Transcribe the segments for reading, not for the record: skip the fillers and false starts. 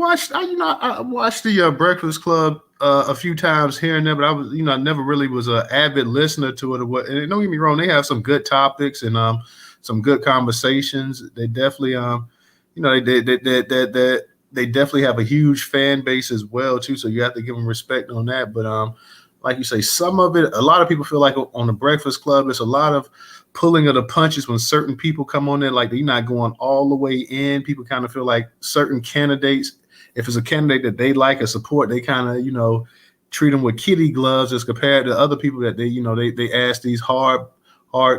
I watched the Breakfast Club a few times here and there, but I never really was an avid listener to it or what. And don't get me wrong, they have some good topics and some good conversations. They definitely they definitely have a huge fan base as well too. So you have to give them respect on that. But like you say, some of it, a lot of people feel like on the Breakfast Club, there's a lot of pulling of the punches when certain people come on there, like they're not going all the way in. People kind of feel like certain candidates, if it's a candidate that they like or support, they kind of, treat them with kitty gloves as compared to other people that they ask these hard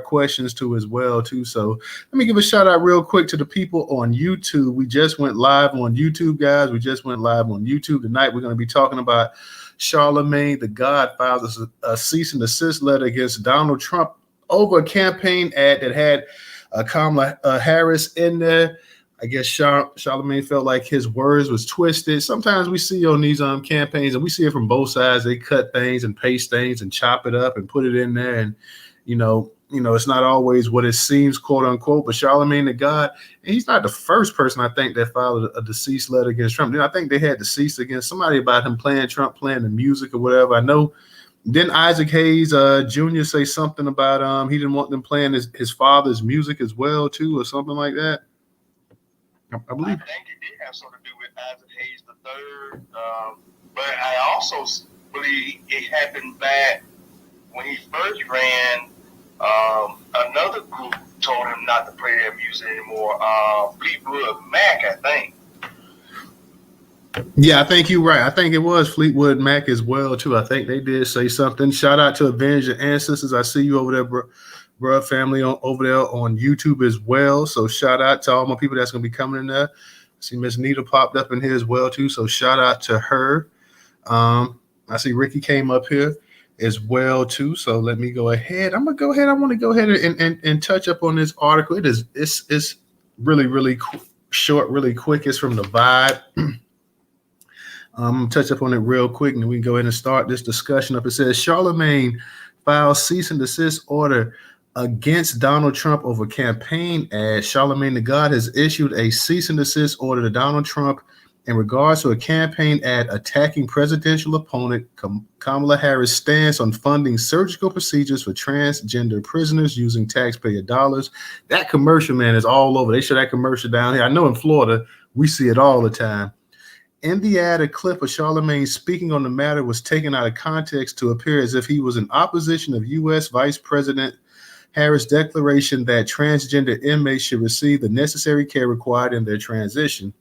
questions to as well too. So let me give a shout out real quick to the people on YouTube. We just went live on YouTube, guys. We just went live on YouTube tonight. We're going to be talking about Charlamagne the God files a cease and desist letter against Donald Trump over a campaign ad that had Kamala Harris in there. I guess Charlamagne felt like his words was twisted. Sometimes we see on these campaigns, and we see it from both sides. They cut things and paste things and chop it up and put it in there. And, it's not always what it seems, quote unquote. But Charlamagne the God, and he's not the first person, I think, that filed a deceased letter against Trump. I think they had deceased against somebody about him playing the music or whatever. I know. Didn't Isaac Hayes Jr. say something about he didn't want them playing his father's music as well too, or something like that? I believe. I think it did have something to do with Isaac Hayes III, but I also believe it happened back when he first ran. Another group told him not to play their music anymore. Fleetwood Mac, I think. Yeah, I think you're right. I think it was Fleetwood Mac as well too. I think they did say something. Shout out to Avenge Your Ancestors. I see you over there, bro family over there on YouTube as well. So shout out to all my people that's gonna be coming in there. I see Miss Nita popped up in here as well too. So shout out to her. I see Ricky came up here as well too. So let me go ahead. I want to go ahead and touch up on this article. It's really short, really quick. It's from the Vibe. I'm going to touch up on it real quick, and we can go ahead and start this discussion up. It says, Charlamagne files cease and desist order against Donald Trump over campaign ad. Charlamagne the God has issued a cease and desist order to Donald Trump in regards to a campaign ad attacking presidential opponent Kamala Harris' stance on funding surgical procedures for transgender prisoners using taxpayer dollars. That commercial, man, is all over. They show that commercial down here. I know in Florida, we see it all the time. In the ad, a clip of Charlamagne speaking on the matter was taken out of context to appear as if he was in opposition of U.S. Vice President Harris' declaration that transgender inmates should receive the necessary care required in their transition.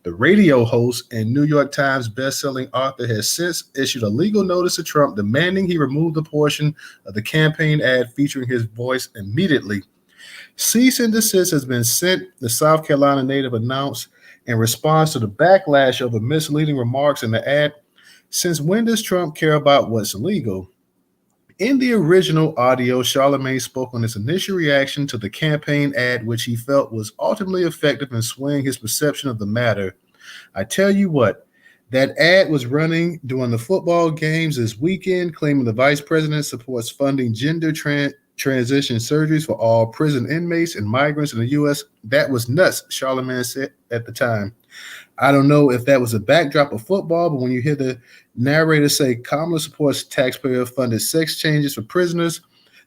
The radio host and New York Times bestselling author has since issued a legal notice to Trump demanding he remove the portion of the campaign ad featuring his voice immediately. Cease and desist has been sent, the South Carolina native announced, in response to the backlash over misleading remarks in the ad. Since when does Trump care about what's legal? In the original audio, Charlamagne spoke on his initial reaction to the campaign ad, which he felt was ultimately effective in swaying his perception of the matter. I tell you what, that ad was running during the football games this weekend, claiming the vice president supports funding gender transition surgeries for all prison inmates and migrants in the U.S. That was nuts, Charlamagne said at the time. I don't know if that was a backdrop of football, but when you hear the narrator say Kamala supports taxpayer-funded sex changes for prisoners,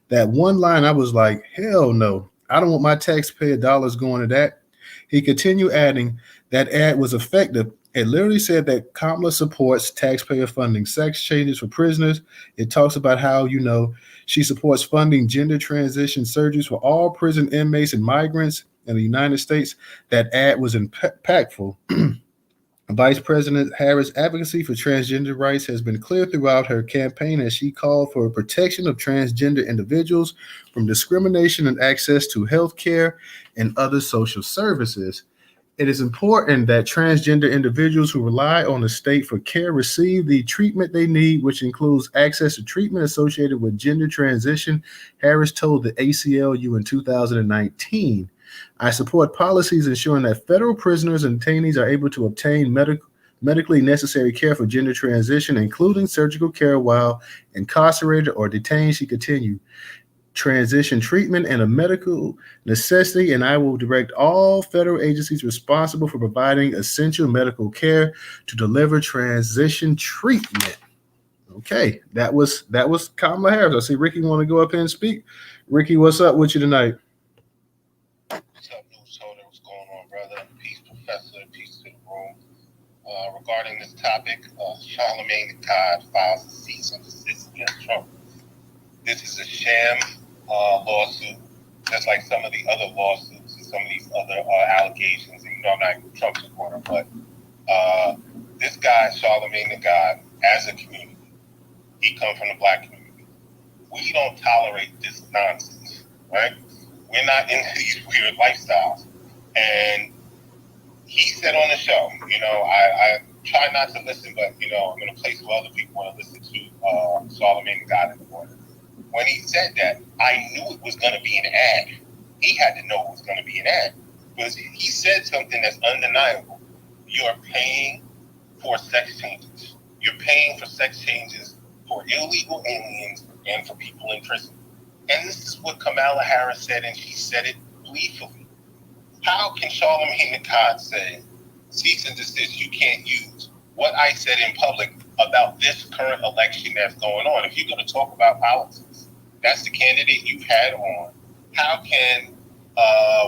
that one line, I was like, hell no. I don't want my taxpayer dollars going to that. He continued adding that ad was effective. It literally said that Kamala supports taxpayer funding sex changes for prisoners. It talks about how, she supports funding gender transition surgeries for all prison inmates and migrants in the United States. That ad was impactful. Vice President Harris' advocacy for transgender rights has been clear throughout her campaign as she called for protection of transgender individuals from discrimination and access to health care and other social services. It is important that transgender individuals who rely on the state for care receive the treatment they need, which includes access to treatment associated with gender transition, Harris told the ACLU in 2019. I support policies ensuring that federal prisoners and detainees are able to obtain medically necessary care for gender transition, including surgical care while incarcerated or detained, she continued. transition treatment and a medical necessity, and I will direct all federal agencies responsible for providing essential medical care to deliver transition treatment. Okay, that was Kamala Harris. I see Ricky want to go up here and speak. Ricky, what's up with you tonight? What's up, Newstoter? What's going on, brother? Peace, Professor. Peace to the room. Regarding this topic, Charlamagne the God files a cease and desist against Trump. This is a sham lawsuit, just like some of the other lawsuits and some of these other allegations. And, I'm not a Trump supporter, but this guy, Charlamagne the God, as a community, he comes from the black community. We don't tolerate this nonsense, right? We're not into these weird lifestyles. And he said on the show, I try not to listen, but, I'm in a place where other people want to listen to Charlamagne the God in the morning. When he said that, I knew it was going to be an ad. He had to know it was going to be an ad. Because he said something that's undeniable. You're paying for sex changes. You're paying for sex changes for illegal aliens and for people in prison. And this is what Kamala Harris said, and she said it gleefully. How can Charlamagne the God say, cease and desist, you can't use what I said in public about this current election that's going on? If you're going to talk about politics, that's the candidate you had on. How can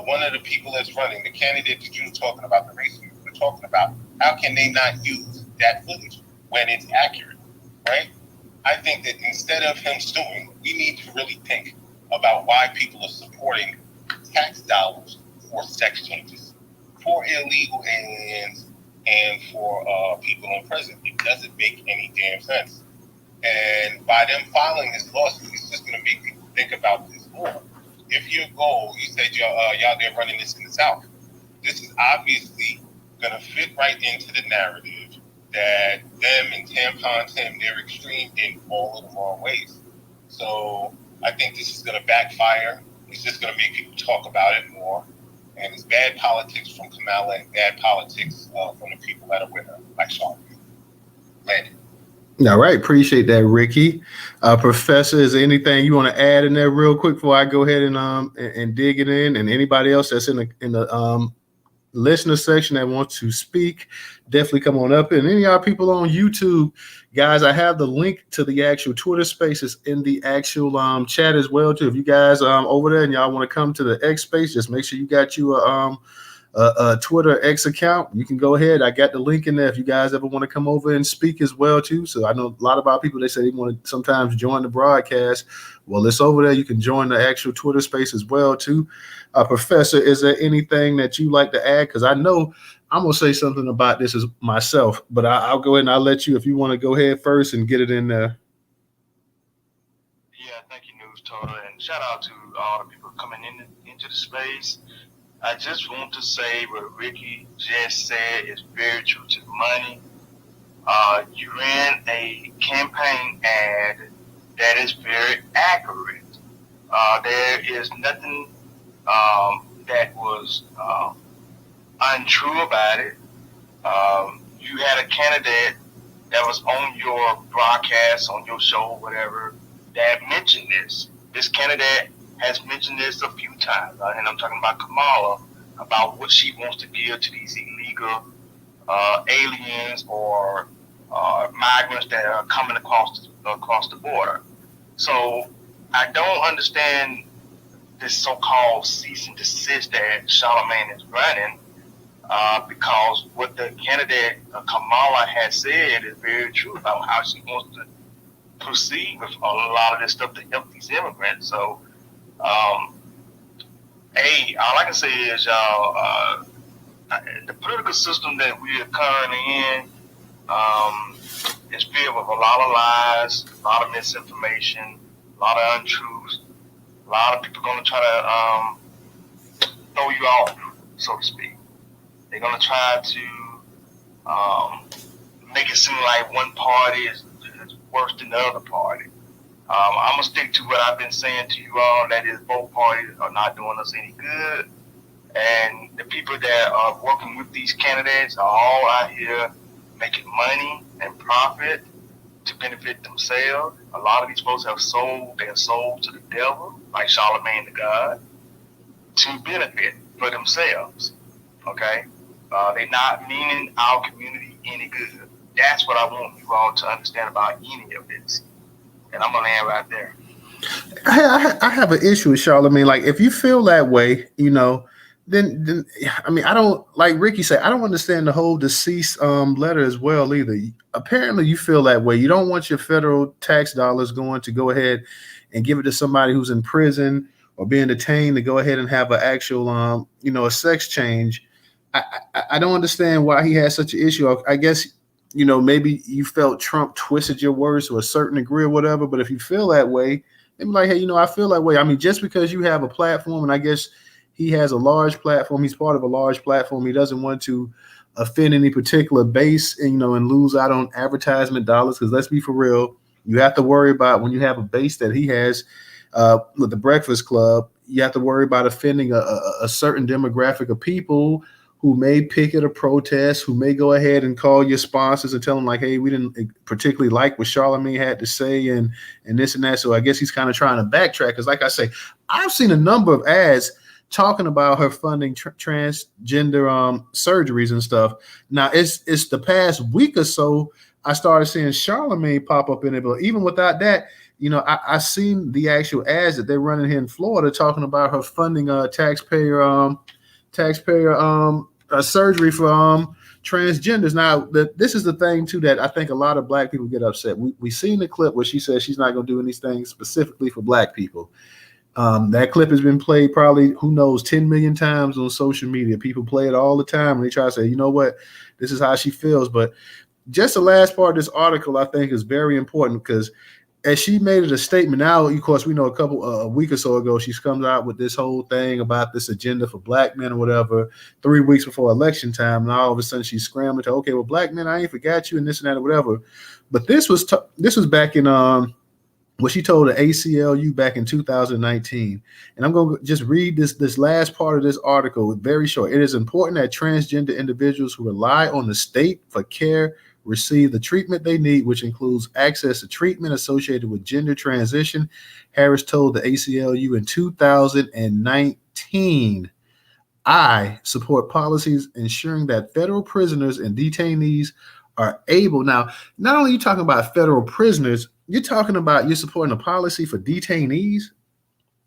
one of the people that's running, the candidate that you were talking about, the race you were talking about, how can they not use that footage when it's accurate, right? I think that instead of him suing, we need to really think about why people are supporting tax dollars for sex changes, for illegal aliens, and for people in prison. It doesn't make any damn sense. And by them filing this lawsuit, it's just going to make people think about this more. If your goal, you said y'all they're running this in the South, this is obviously going to fit right into the narrative that them and Tampon Tim, they're extreme in all of the wrong ways. So I think this is going to backfire. It's just going to make people talk about it more. And it's bad politics from Kamala and bad politics from the people that are with her, like Sean. Landon. All right, appreciate that, Ricky. Professor, is there anything you want to add in there real quick before I go ahead and dig it in? And anybody else that's in the listener section that wants to speak, definitely come on up. And any of our people on YouTube, guys, I have the link to the actual Twitter spaces in the actual chat as well too. If you guys over there and y'all want to come to the X space, just make sure you got you a Twitter X account. You can go ahead. I got the link in there if you guys ever want to come over and speak as well too. So I know a lot of our people, they say they want to sometimes join the broadcast. Well, it's over there. You can join the actual Twitter space as well too. Professor, is there anything that you like to add? Because I know I'm going to say something about this as myself, but I'll go ahead and I'll let you, if you want to go ahead first and get it in there. Yeah, thank you, Newstoter, and shout out to all the people coming into the space. I just want to say what Ricky just said is very true to the money. You ran a campaign ad that is very accurate. There is nothing that was untrue about it. You had a candidate that was on your broadcast, on your show, whatever, that mentioned this. This candidate has mentioned this a few times, and I'm talking about Kamala, about what she wants to give to these illegal aliens or migrants that are coming across the border. So I don't understand this so-called cease and desist that Charlamagne is running, because what the candidate Kamala has said is very true about how she wants to proceed with a lot of this stuff to help these immigrants. So, all I can say is, y'all, the political system that we are currently in is filled with a lot of lies, a lot of misinformation, a lot of untruths. A lot of people are going to try to throw you off, so to speak. They're going to try to make it seem like one party is worse than the other party. I'm going to stick to what I've been saying to you all, that is both parties are not doing us any good. And the people that are working with these candidates are all out here making money and profit to benefit themselves. A lot of these folks have sold to the devil, like Charlamagne the God, to benefit for themselves. Okay? They're not meaning our community any good. That's what I want you all to understand about any of this. And I'm going to land right there. I have an issue with Charlamagne. Like, if you feel that way, then I mean, I don't, like Ricky said, I don't understand the whole deceased letter as well either. Apparently, you feel that way. You don't want your federal tax dollars going to go ahead and give it to somebody who's in prison or being detained to go ahead and have an actual, a sex change. I don't understand why he has such an issue. I guess, maybe you felt Trump twisted your words to a certain degree or whatever. But if you feel that way, then be like, hey, I feel that way. I mean, just because you have a platform, and I guess he has a large platform, he's part of a large platform. He doesn't want to offend any particular base, and lose out on advertisement dollars. Because let's be for real, you have to worry about when you have a base that he has with the Breakfast Club. You have to worry about offending a certain demographic of people who may picket or protest, who may go ahead and call your sponsors and tell them like, hey, we didn't particularly like what Charlamagne had to say and this and that. So I guess he's kind of trying to backtrack. Because like I say, I've seen a number of ads talking about her funding transgender surgeries and stuff. Now, it's the past week or so I started seeing Charlamagne pop up in it. But even without that, I seen the actual ads that they're running here in Florida talking about her funding taxpayer surgery for transgenders. Now, this is the thing too that I think a lot of Black people get upset. We seen the clip where she says she's not going to do anything specifically for Black people. That clip has been played probably, who knows, 10 million times on social media. People play it all the time and they try to say, you know what, this is how she feels. But just the last part of this article I think is very important, because as she made it a statement now, of course, we know a week or so ago, she comes out with this whole thing about this agenda for Black men or whatever, 3 weeks before election time. And all of a sudden she's scrambling to, okay, well, Black men, I ain't forgot you and this and that or whatever. But this was back in what she told the ACLU back in 2019. And I'm going to just read this last part of this article, very short. It is important that transgender individuals who rely on the state for care receive the treatment they need, which includes access to treatment associated with gender transition, Harris told the ACLU in 2019. I support policies ensuring that federal prisoners and detainees are able. Now, not only are you talking about federal prisoners, you're supporting a policy for detainees.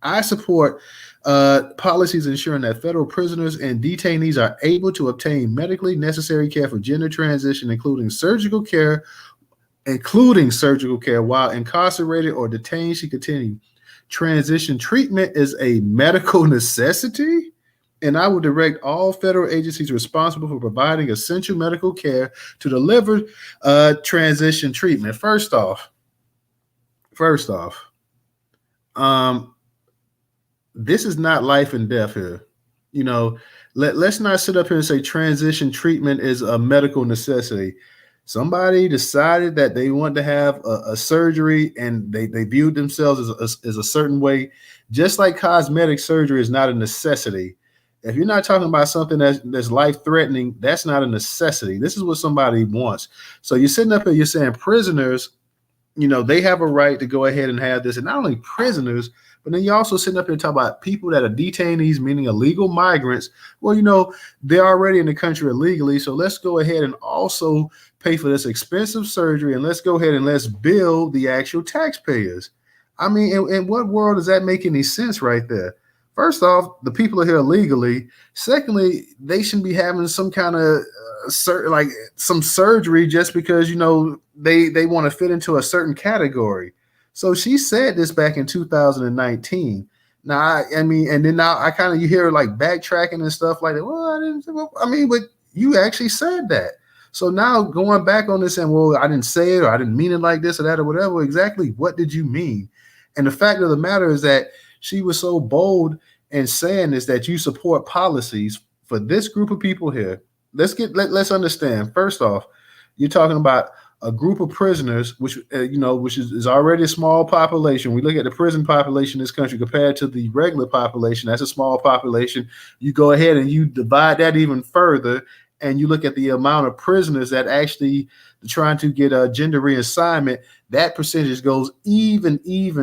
I support policies ensuring that federal prisoners and detainees are able to obtain medically necessary care for gender transition, including surgical care while incarcerated or detained. She continued, transition treatment is a medical necessity, and I will direct all federal agencies responsible for providing essential medical care to deliver transition treatment. First off, this is not life and death here. Let's not sit up here and say transition treatment is a medical necessity. Somebody decided that they want to have a surgery and they viewed themselves as a certain way. Just like cosmetic surgery is not a necessity. If you're not talking about something that's life-threatening, that's not a necessity. This is what somebody wants. So you're sitting up here, you're saying prisoners, they have a right to go ahead and have this. And not only prisoners, but then you're also sitting up here talking about people that are detainees, meaning illegal migrants. Well, they're already in the country illegally. So let's go ahead and also pay for this expensive surgery. And let's go ahead and let's bill the actual taxpayers. I mean, in what world does that make any sense right there? First off, the people are here illegally. Secondly, they shouldn't be having some kind of some surgery just because, they want to fit into a certain category. So she said this back in 2019. Now, I kind of, you hear like backtracking and stuff like that. Well, but you actually said that. So now going back on this and, well, I didn't say it or I didn't mean it like this or that or whatever. Exactly what did you mean? And the fact of the matter is that she was so bold in saying this, that you support policies for this group of people here. Let's understand. First off, you're talking about a group of prisoners, which is already a small population. We look at the prison population in this country compared to the regular population. That's a small population. You go ahead and you divide that even further, and you look at the amount of prisoners that actually trying to get a gender reassignment. That percentage goes even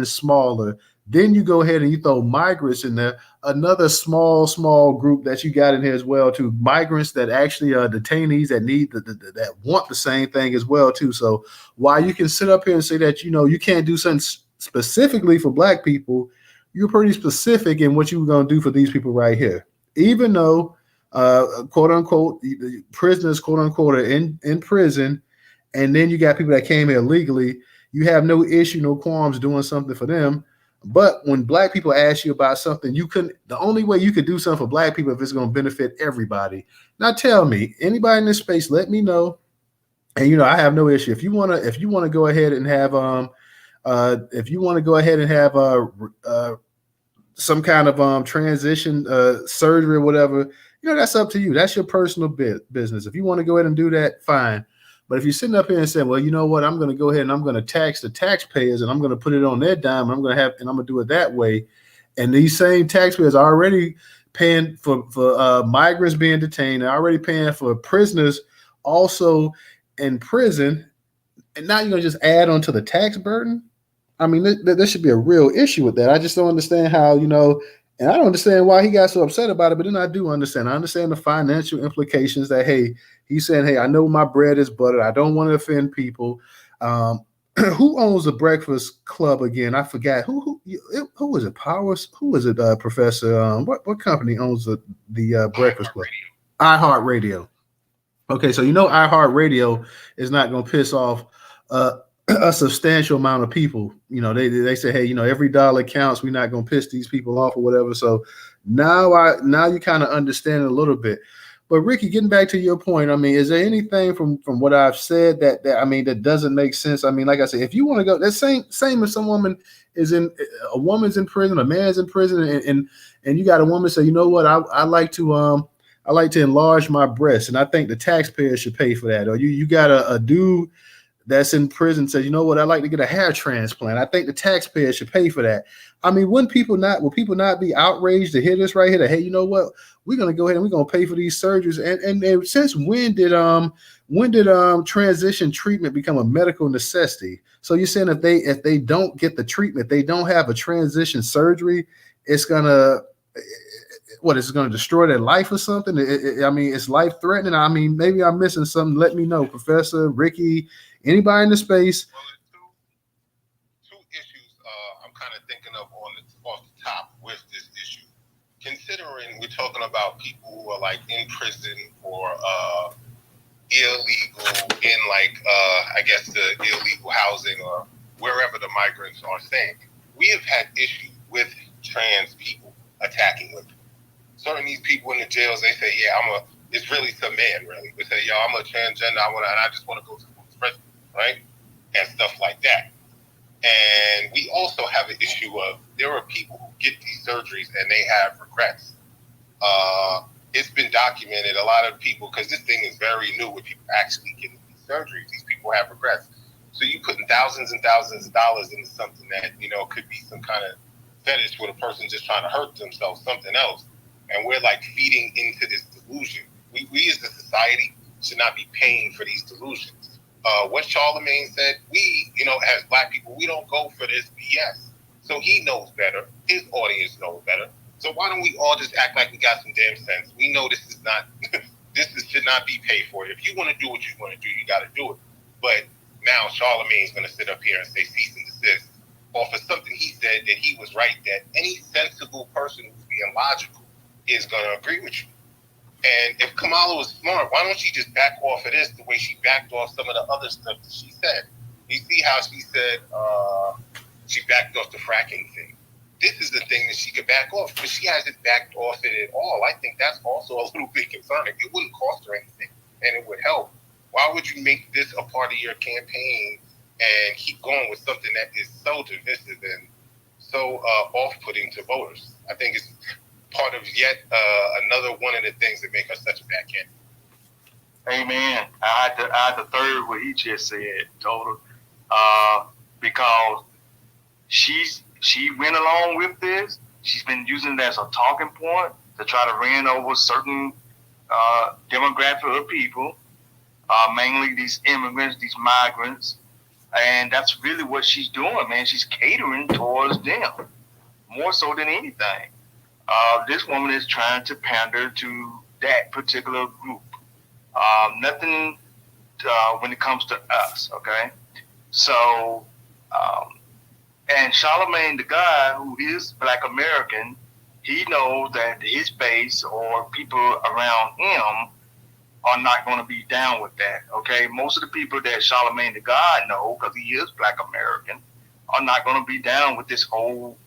smaller Then you go ahead and you throw migrants in there, another small group that you got in here as well too. Migrants that actually are detainees that need that want the same thing as well too. So while you can sit up here and say that you can't do something specifically for black people, you're pretty specific in what you were going to do for these people right here. Even though quote unquote prisoners quote unquote are in prison, and then you got people that came here legally, you have no issue, no qualms doing something for them. But when black people ask you about something, the only way you could do something for black people if it's going to benefit everybody. Now tell me, anybody in this space, let me know. And I have no issue. If you want to go ahead and have some kind of transition surgery or whatever, that's up to you. That's your personal business. If you want to go ahead and do that, fine. But if you're sitting up here and saying, well, you know what, I'm going to go ahead and I'm going to tax the taxpayers and I'm going to put it on their dime and I'm going to do it that way. And these same taxpayers are already paying for migrants being detained. They're already paying for prisoners also in prison. And now you're going to just add on to the tax burden? I mean, there should be a real issue with that. I just don't understand how, and I don't understand why he got so upset about it, but then I do understand. I understand the financial implications that, hey, he's saying, hey, I know my bread is buttered. I don't want to offend people. Who owns the Breakfast Club again? I forgot. Who was it? Powers? Who was it, Professor? What company owns the Breakfast Club? iHeartRadio. Okay, so iHeartRadio is not going to piss off a substantial amount of people. They say, hey, every dollar counts. We're not going to piss these people off or whatever. So now you kind of understand it a little bit. But Ricky, getting back to your point, I mean, is there anything from what I've said that doesn't make sense? I mean, like I said, if you want to go, that's same as a woman's in prison, a man's in prison, and you got a woman say, you know what, I like to enlarge my breasts, and I think the taxpayer should pay for that. Or you got a dude that's in prison says, you know what, I'd like to get a hair transplant. I think the taxpayer should pay for that. I mean, will people not be outraged to hear this right here? That, hey, you know what, we're gonna go ahead and we're gonna pay for these surgeries. And since when did transition treatment become a medical necessity? So you're saying if they don't get the treatment, they don't have a transition surgery, it's gonna destroy their life or something? I mean, it's life threatening. I mean, maybe I'm missing something. Let me know, Professor, Ricky, anybody in the space. Well, two issues I'm kind of thinking of off the top with this issue. Considering we're talking about people who are like in prison or illegal in I guess the illegal housing or wherever the migrants are staying, we have had issues with trans people attacking women. Certain these people in the jails, they say, yeah, it's really some man, really. They say, yo, I'm a transgender, and I just want to go to prison, right? And stuff like that. And we also have an issue of there are people who get these surgeries and they have regrets. It's been documented, a lot of people, because this thing is very new with people actually getting these surgeries, these people have regrets. So you putting thousands and thousands of dollars into something that, could be some kind of fetish with a person just trying to hurt themselves, something else. And we're feeding into this delusion. We as a society should not be paying for these delusions. What Charlamagne said, we, as black people, we don't go for this BS. So he knows better. His audience knows better. So why don't we all just act like we got some damn sense? We know this is not, should not be paid for. If you want to do what you want to do, you got to do it. But now Charlamagne's going to sit up here and say cease and desist off of something he said that he was right, that any sensible person who's being logical is going to agree with you. And if Kamala was smart, why don't she just back off of this the way she backed off some of the other stuff that she said? You see how she said she backed off the fracking thing. This is the thing that she could back off, but she hasn't backed off it at all. I think that's also a little bit concerning. It wouldn't cost her anything, and it would help. Why would you make this a part of your campaign and keep going with something that is so divisive and so off-putting to voters? I think it's part of yet another one of the things that make her such a bad candidate. Amen. I had to third what he just said, total, because she went along with this. She's been using it as a talking point to try to rein over certain demographic of people, mainly these immigrants, these migrants, and that's really what she's doing, man. She's catering towards them. more so than anything. This woman is trying to pander to that particular group. Nothing when it comes to us, okay? So, and Charlamagne, the guy who is Black American, he knows that his base or people around him are not going to be down with that, okay? Most of the people that Charlamagne the God know, because he is Black American, are not going to be down with this whole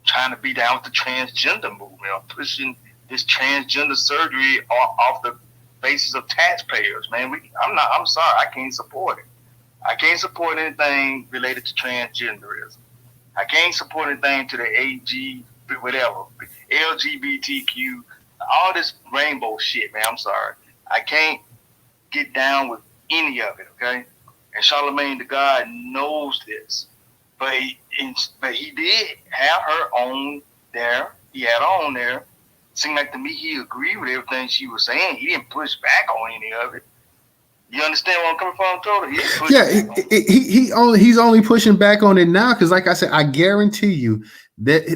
trying to be down with the transgender movement or pushing this transgender surgery off the basis of taxpayers, man. I'm sorry, I can't support it. I can't support anything related to transgenderism. I can't support anything to the LGBTQ, all this rainbow shit, man. I'm sorry. I can't get down with any of it, okay? And Charlamagne the God knows this. But he did have her on there. He had her on there. Seemed like to me he agreed with everything she was saying. He didn't push back on any of it. You understand where I'm coming from, Toto? He's only pushing back on it now because, like I said, I guarantee you that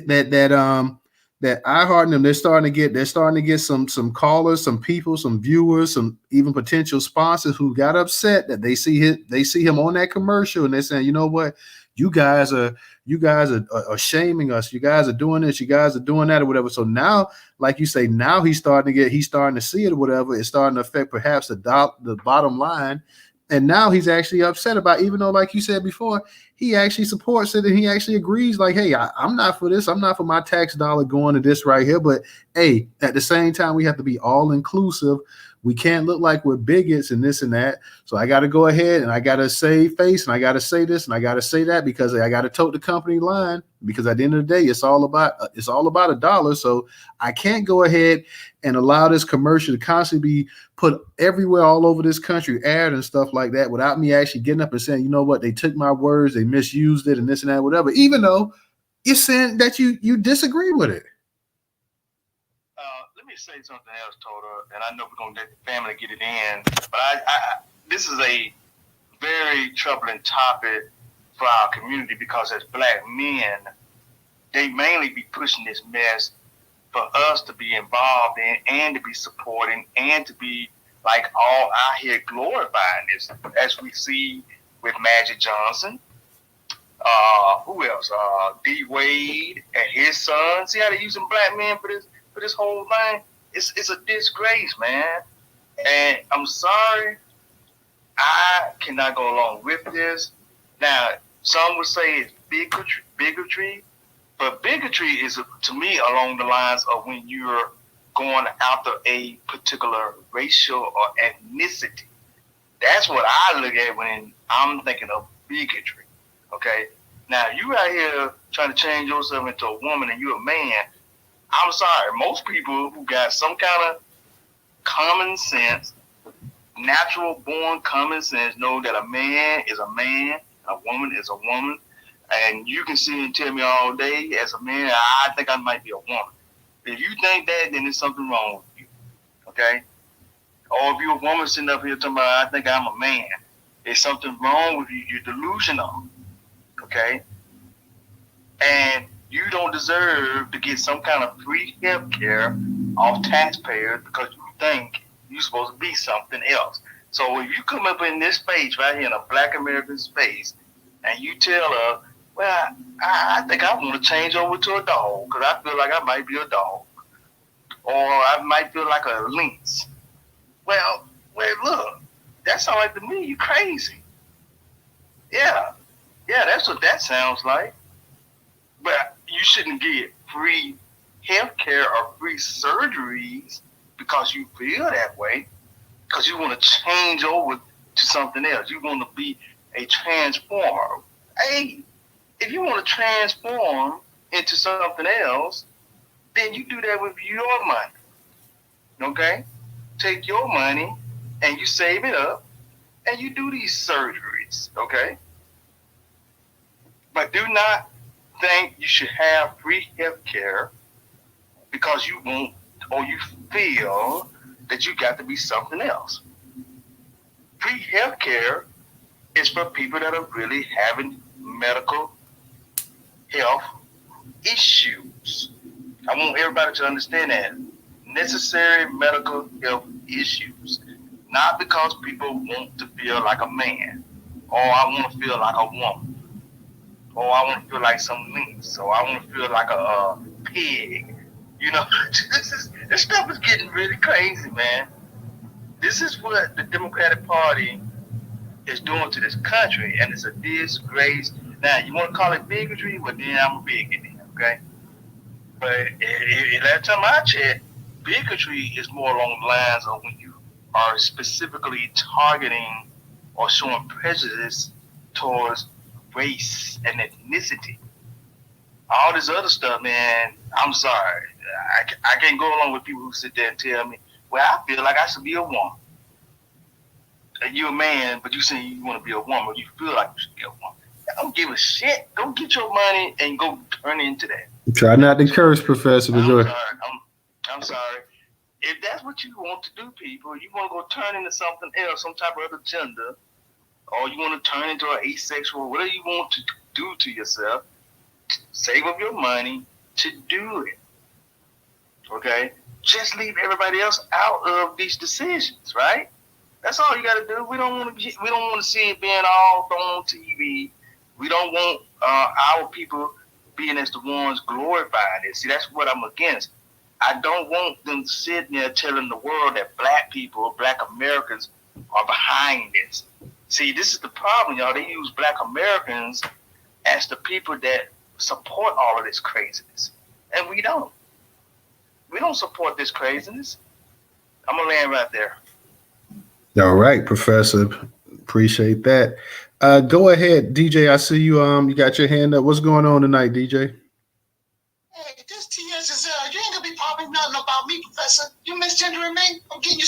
iHeart and them, they're starting to get some callers, some people, some viewers, some even potential sponsors who got upset that they see him on that commercial and they're saying, you know what, you guys are shaming us. You guys are doing this. You guys are doing that or whatever. So now, like you say, now he's starting to see it or whatever. It's starting to affect perhaps the bottom line. And now he's actually upset about, even though, like you said before, he actually supports it and he actually agrees, like, hey, I'm not for this. I'm not for my tax dollar going to this right here. But hey, at the same time, we have to be all inclusive. We can't look like we're bigots and this and that. So I got to go ahead and I got to save face and I got to say this and I got to say that because I got to tote the company line, because at the end of the day, it's all about a dollar. So I can't go ahead and allow this commercial to constantly be put everywhere all over this country, aired and stuff like that, without me actually getting up and saying, you know what, they took my words, they misused it and this and that, whatever, even though you're saying that you disagree with it. Let me say something else, Toto, and I know we're going to let the family get it in, but this is a very troubling topic for our community because as Black men, they mainly be pushing this mess for us to be involved in and to be supporting and to be like all out here glorifying this, as we see with Magic Johnson. Who else? D. Wade and his son. See how they're using Black men for this whole thing? It's a disgrace, man. And I'm sorry, I cannot go along with this. Now, some would say it's bigotry, but bigotry is, to me, along the lines of when you're going after a particular racial or ethnicity. That's what I look at when I'm thinking of bigotry. Okay? Now, you out here trying to change yourself into a woman and you're a man. I'm sorry, most people who got some kind of common sense, natural born common sense, know that a man is a man, a woman is a woman, and you can sit and tell me all day, as a man, I think I might be a woman. If you think that, then there's something wrong with you, okay? Or if you're a woman sitting up here talking about, I think I'm a man, there's something wrong with you. You're delusional, okay? And you don't deserve to get some kind of free health care off taxpayers because you think you're supposed to be something else. So if you come up in this space right here, in a Black American space, and you tell her, well, I think I want to change over to a dog because I feel like I might be a dog. Or I might feel like a lynx. Well, look, that sounds like to me, you crazy. Yeah, that's what that sounds like. But you shouldn't get free health care or free surgeries because you feel that way, because you want to change over to something else. You want to be a transformer. Hey, if you want to transform into something else, then you do that with your money. Okay? Take your money and you save it up and you do these surgeries. Okay? But do not think you should have free health care because you want or you feel that you got to be something else. Free health care is for people that are really having medical health issues. I want everybody to understand that. Necessary medical health issues. Not because people want to feel like a man, or I want to feel like a woman, or I want to feel like some lynx, or I want to feel like a pig. You know, this stuff is getting really crazy, man. This is what the Democratic Party is doing to this country, and it's a disgrace. Now, you want to call it bigotry? Well, then I'm a bigot, okay? But last time I checked, bigotry is more along the lines of when you are specifically targeting or showing prejudice towards race and ethnicity. All this other stuff, man, I'm sorry. I can't go along with people who sit there and tell me, well, I feel like I should be a woman. And you're a man, but you say you want to be a woman, you feel like you should be a woman. I don't give a shit. Go get your money and go turn into that. Try not to curse, Professor. I'm sorry. If that's what you want to do, people, you want to go turn into something else, some type of other gender, or you want to turn into an asexual, whatever you want to do to yourself, save up your money to do it. Okay? Just leave everybody else out of these decisions, right? That's all you got to do. We don't want to see it being all thrown on TV. We don't want our people being as the ones glorifying it. See, that's what I'm against. I don't want them sitting there telling the world that black people, black Americans are behind this. See, this is the problem, y'all. They use black Americans as the people that support all of this craziness. And we don't. We don't support this craziness. I'm going to land right there. All right, Professor. Appreciate that. Go ahead, DJ. I see you. You got your hand up. What's going on tonight, DJ? Hey, this TS is you ain't gonna be popping nothing about me, Professor. You misgendering me? I'm getting you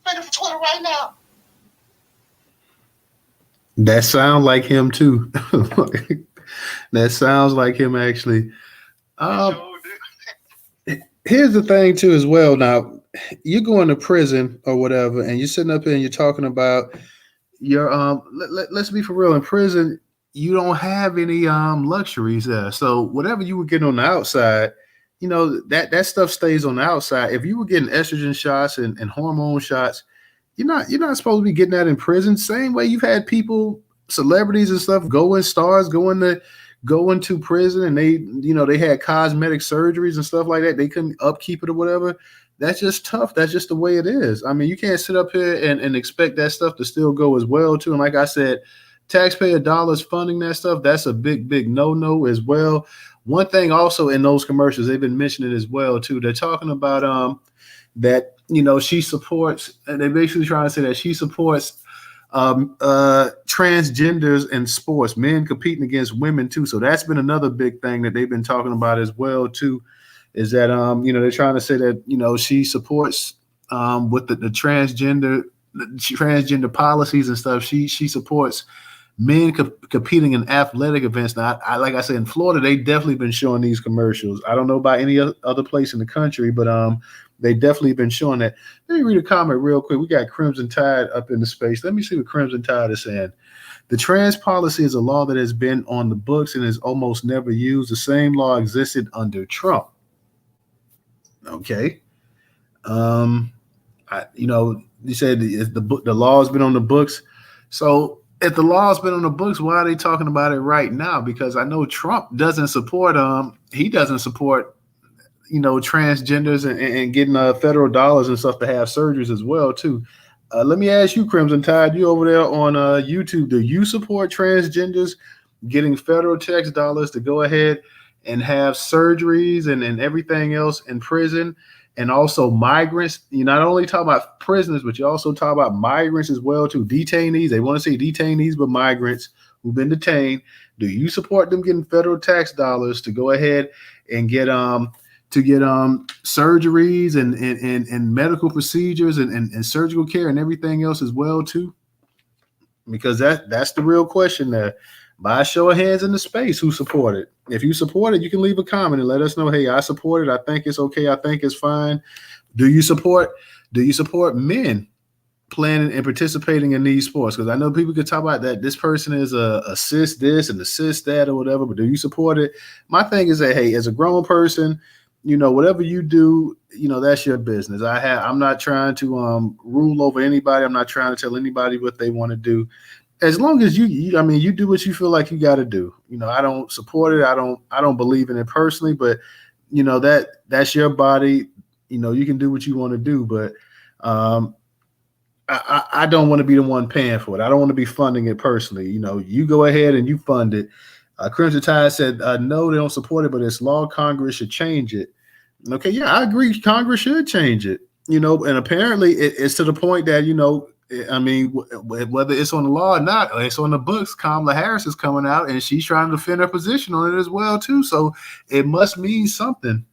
ready for Twitter right now. That sounds like him too. That sounds like him actually. Here's the thing too, as well. Now, you're going to prison or whatever, and you're sitting up here and you're talking about your let's be for real. In prison, you don't have any luxuries there. So whatever you were getting on the outside, you know, that stuff stays on the outside. If you were getting estrogen shots and hormone shots, you're not supposed to be getting that in prison. Same way you've had people, celebrities and stuff, go into prison, and they had cosmetic surgeries and stuff like that. They couldn't upkeep it or whatever. That's just tough. That's just the way it is. I mean, you can't sit up here and expect that stuff to still go as well too. And like I said, taxpayer dollars funding that stuff, that's a big, big no-no as well. One thing also in those commercials, they've been mentioning as well too. They're talking about that, she supports, and they're basically trying to say that she supports transgenders in sports, men competing against women too. So that's been another big thing that they've been talking about as well too, is that they're trying to say that she supports with the transgender policies and stuff. She supports men competing in athletic events. Now, like I said, in Florida, they definitely been showing these commercials. I don't know about any other place in the country, but they definitely been showing that. Let me read a comment real quick. We got Crimson Tide up in the space. Let me see what Crimson Tide is saying. The trans policy is a law that has been on the books and is almost never used. The same law existed under Trump. Okay. You said the law has been on the books. So if the law has been on the books, why are they talking about it right now? Because I know Trump doesn't support transgenders and getting federal dollars and stuff to have surgeries as well too. Let me ask you, Crimson Tide, you over there on YouTube, do you support transgenders getting federal tax dollars to go ahead and have surgeries and everything else in prison? And also migrants, you not only talk about prisoners, but you also talk about migrants as well too. Detainees, they want to say detainees, but migrants who've been detained. Do you support them getting federal tax dollars to go ahead and get surgeries and medical procedures and surgical care and everything else as well too? Because that's the real question there. By a show of hands in the space, who support it? If you support it, you can leave a comment and let us know, hey, I support it. I think it's okay. I think it's fine. Do you support men playing and participating in these sports? Because I know people could talk about that. This person is a assist this and assist that or whatever, but do you support it? My thing is that, hey, as a grown person, whatever you do, that's your business. I'm not trying to rule over anybody. I'm not trying to tell anybody what they want to do. As long as you do what you feel like you got to do. I don't support it. I don't believe in it personally, but that's your body. You can do what you want to do, but I don't want to be the one paying for it. I don't want to be funding it personally. You go ahead and you fund it. Crimson Tide said, no, they don't support it, but it's law. Congress should change it. Okay, yeah, I agree. Congress should change it. And apparently it's to the point that, whether it's on the law or not, or it's on the books, Kamala Harris is coming out and she's trying to defend her position on it as well, too. So it must mean something.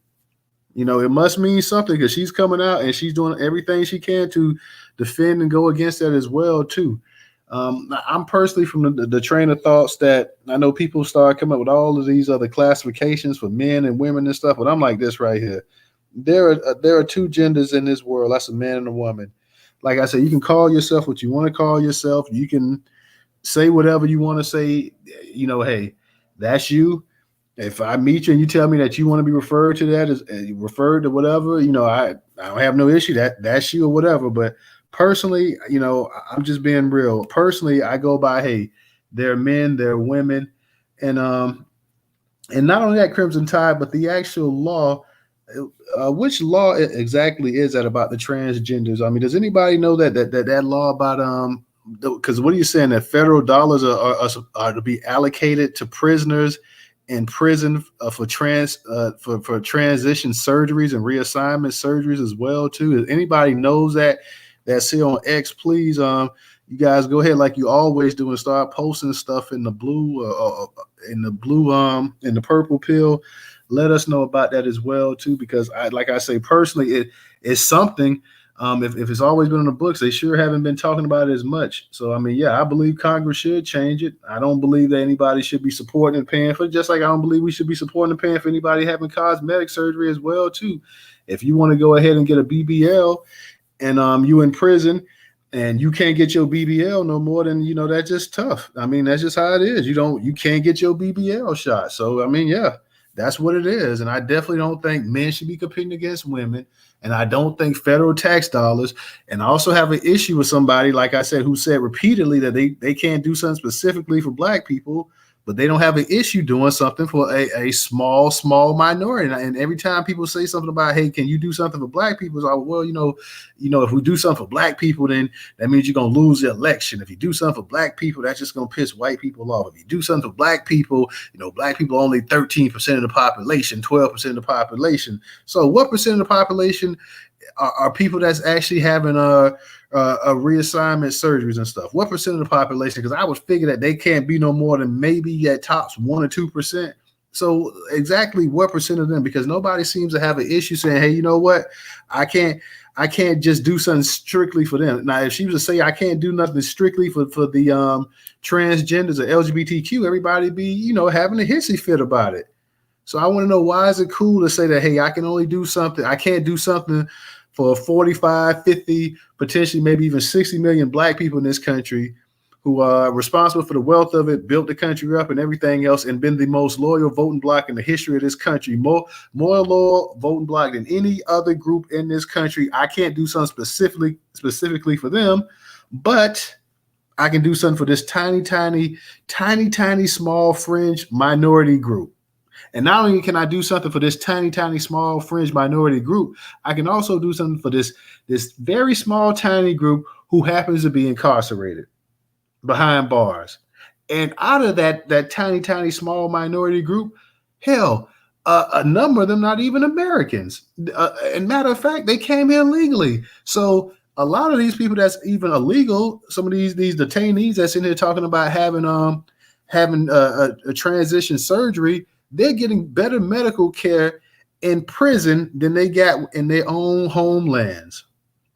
It must mean something because she's coming out and she's doing everything she can to defend and go against that as well, too. I'm personally from the train of thoughts that I know people start coming up with all of these other classifications for men and women and stuff, but I'm like this right here. There are two genders in this world. That's a man and a woman. Like I said, you can call yourself what you want to call yourself. You can say whatever you want to say. Hey, that's you. If I meet you and you tell me that you want to be referred to that as referred to whatever, I don't have no issue that's you or whatever. But personally, I'm just being real. Personally, I go by, hey, they're men, they're women, and not only that, Crimson Tide, but the actual law. Which law exactly is that about the transgenders? I mean, does anybody know that law about because what are you saying, that federal dollars are to be allocated to prisoners in prison for transition surgeries and reassignment surgeries as well too? If anybody knows that's here on X, please you guys go ahead like you always do and start posting stuff in the blue in the purple pill. Let us know about that as well too, because I say personally, it's something. If it's always been in the books, they sure haven't been talking about it as much. So I believe Congress should change it. I don't believe that anybody should be supporting and paying for it, just like I don't believe we should be supporting and paying for anybody having cosmetic surgery as well too. If you want to go ahead and get a BBL and you in prison and you can't get your BBL no more, then that's just tough. That's just how it is. You can't get your BBL shot. So that's what it is. And I definitely don't think men should be competing against women. And I don't think federal tax dollars. And I also have an issue with somebody, like I said, who said repeatedly that they can't do something specifically for Black people, but they don't have an issue doing something for a small minority. And every time people say something about, hey, can you do something for Black people? It's like, well, if we do something for Black people, then that means you're going to lose the election. If you do something for Black people, that's just going to piss white people off. If you do something for Black people, Black people are only 13% of the population, 12% of the population. So what percent of the population are people that's actually having a reassignment surgeries and stuff? What percent of the population? Because I would figure that they can't be no more than maybe at tops 1 or 2%. So exactly what percent of them? Because nobody seems to have an issue saying, hey, you know what? I can't just do something strictly for them. Now, if she was to say I can't do nothing strictly for the transgenders or LGBTQ, everybody be having a hissy fit about it. So I want to know, why is it cool to say that, hey, I can only do something, I can't do something for 45, 50, potentially maybe even 60 million Black people in this country who are responsible for the wealth of it, built the country up and everything else, and been the most loyal voting bloc in the history of this country, more loyal voting bloc than any other group in this country. I can't do something specifically for them, but I can do something for this tiny small fringe minority group. And not only can I do something for this tiny small fringe minority group, I can also do something for this very small tiny group who happens to be incarcerated behind bars. And out of that tiny small minority group, hell, a number of them not even Americans. And matter of fact, they came here legally. So a lot of these people that's even illegal, some of these detainees that's in here talking about having a transition surgery, they're getting better medical care in prison than they got in their own homelands.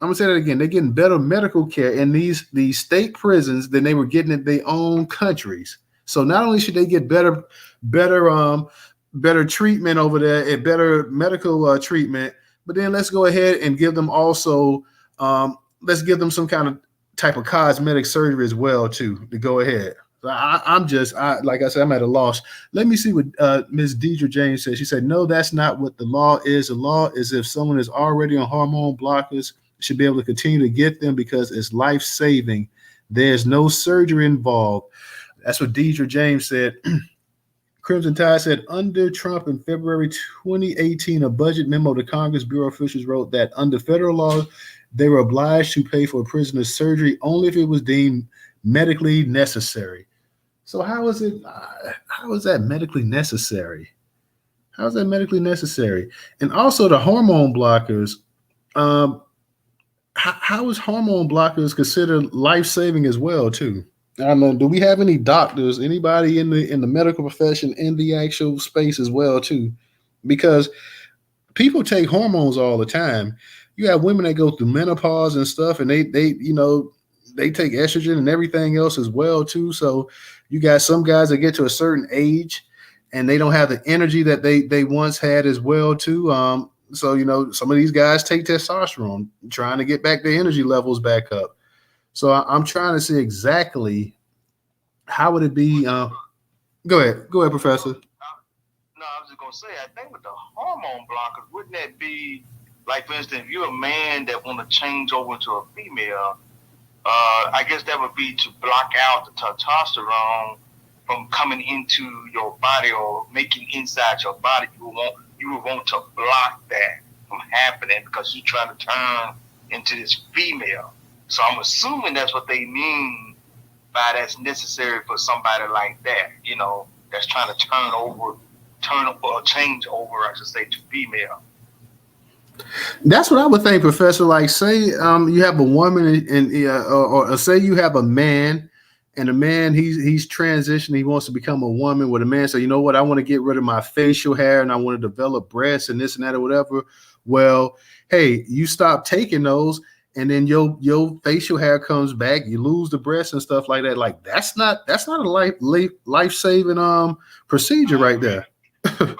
I'm gonna say that again. They're getting better medical care in these state prisons than they were getting in their own countries. So not only should they get better treatment over there and better medical treatment, but then let's go ahead and give them also let's give them some kind of type of cosmetic surgery as well too. To go ahead. So like I said, I'm at a loss. Let me see what Ms. Deidre James said. She said, no, that's not what the law is. The law is if someone is already on hormone blockers, should be able to continue to get them because it's life-saving. There's no surgery involved. That's what Deidre James said. Crimson Tide said, under Trump in February 2018, a budget memo to Congress Bureau officials wrote that under federal law, they were obliged to pay for a prisoner's surgery only if it was deemed medically necessary. So how is that medically necessary? How is that medically necessary? And also the hormone blockers. How is hormone blockers considered life-saving as well too? I don't know. Do we have any doctors, anybody in the medical profession in the actual space as well too? Because people take hormones all the time. You have women that go through menopause and stuff, and they take estrogen and everything else as well too. So you got some guys that get to a certain age and they don't have the energy that they once had as well too. So some of these guys take testosterone, trying to get back their energy levels back up. So I'm trying to see exactly how would it be. Go ahead, Professor. No, I was just gonna say, I think with the hormone blockers, wouldn't that be like, for instance, if you're a man that want to change over to a female, I guess that would be to block out the testosterone from coming into your body or making inside your body. You would want to block that from happening because you're trying to turn into this female. So I'm assuming that's what they mean by that's necessary for somebody like that, that's trying to change over, I should say, to female. That's what I would think, Professor. Like, say you have a woman, or say you have a man, and a man he's transitioning. He wants to become a woman. With a man say, you know what, I want to get rid of my facial hair and I want to develop breasts and this and that or whatever. Well, hey, you stop taking those, and then your facial hair comes back. You lose the breasts and stuff like that. Like that's not a life-saving procedure right there. Hey, look,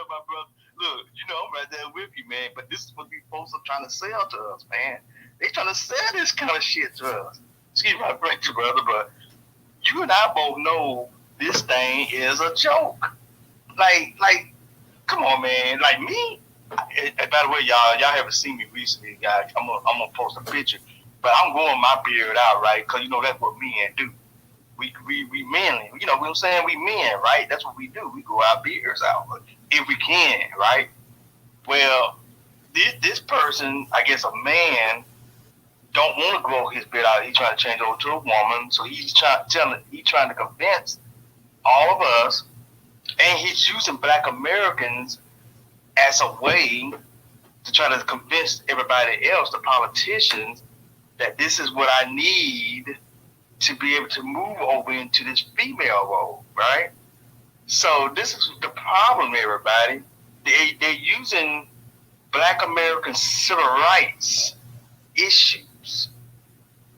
my brother. Look, I'm right there with you, man. But this is what these folks are trying to sell to us, man. They trying to sell this kind of shit to us. Excuse my French, brother, but you and I both know this thing is a joke. Like, come on, man. Like me. And by the way, y'all haven't seen me recently, guys. I'm gonna post a picture, but I'm growing my beard out, right? Because that's what men do. We manly. You know what I'm saying? We men, right? That's what we do. We grow our beards out, if we can, right? Well, this person, I guess a man, don't want to grow his beard out. He's trying to change over to a woman, so he's trying to convince all of us, and he's using Black Americans as a way to try to convince everybody else, the politicians, that this is what I need to be able to move over into this female role, right? So this is the problem, everybody. They're using Black American civil rights issues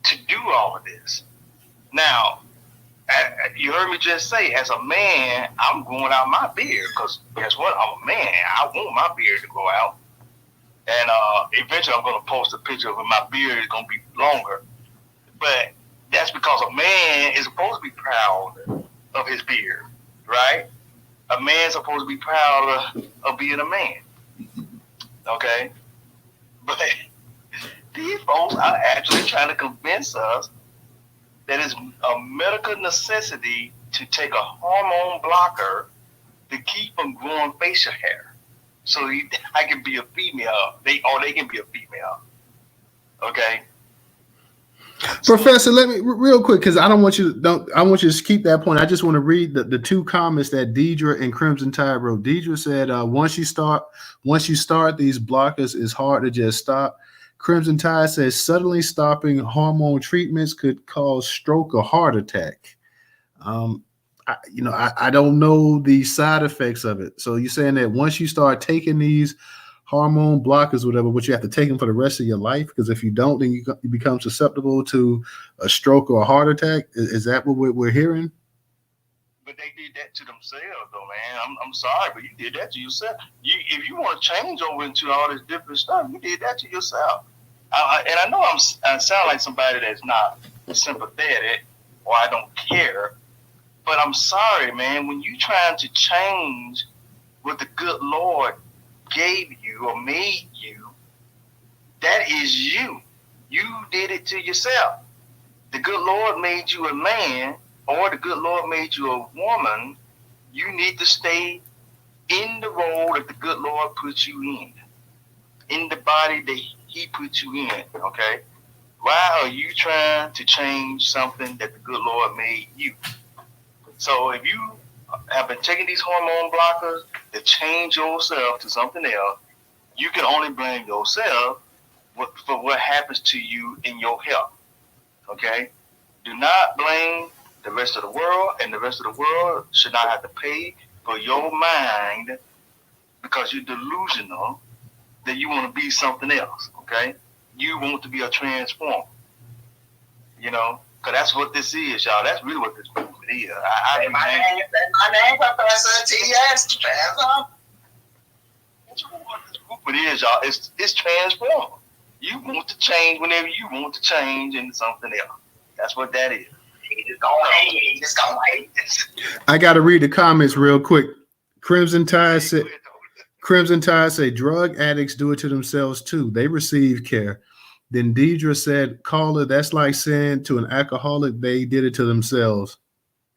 to do all of this. Now, you heard me just say, as a man, I'm growing out my beard because guess what? I'm a man. I want my beard to grow out. And eventually I'm going to post a picture of my beard is going to be longer. But that's because a man is supposed to be proud of his beard, right? A man's supposed to be proud of being a man. Okay? But these folks are actually trying to convince us that it's a medical necessity to take a hormone blocker to keep from growing facial hair. So I can be a female, they can be a female. Okay? Professor, let me real quick, because I want you to keep that point. I just want to read the two comments that Deidre and Crimson Tide wrote. Deidre said, once you start these blockers, it's hard to just stop. Crimson Tide says suddenly stopping hormone treatments could cause stroke or heart attack. I don't know the side effects of it. So you're saying that once you start taking these hormone blockers, whatever, but you have to take them for the rest of your life? Because if you don't, then you become susceptible to a stroke or a heart attack. Is that what we're hearing? But they did that to themselves, though, man. I'm sorry, but you did that to yourself. If you want to change over into all this different stuff, you did that to yourself. And I know I sound like somebody that's not sympathetic or I don't care, but I'm sorry, man. When you trying to change what the good Lord gave you or made you, that is you. You did it to yourself. The good Lord made you a man, or the good Lord made you a woman. You need to stay in the role that the good Lord put you in the body that he put you in, okay? Why are you trying to change something that the good Lord made you? So if you have been taking these hormone blockers to change yourself to something else, you can only blame yourself for what happens to you in your health, okay? Do not blame the rest of the world, and the rest of the world should not have to pay for your mind because you're delusional that you want to be something else, okay? You want to be a transformer, you know, because that's what this is, y'all. That's really what this movement is. My name, Professor T.S. Transform. That's what this movement is, y'all. It's transformer. You want to change whenever you want to change into something else. That's what that is. Just go hate. I got to read the comments real quick. Crimson Tide say drug addicts do it to themselves too. They receive care. Then Deidre said, caller, that's like saying to an alcoholic they did it to themselves.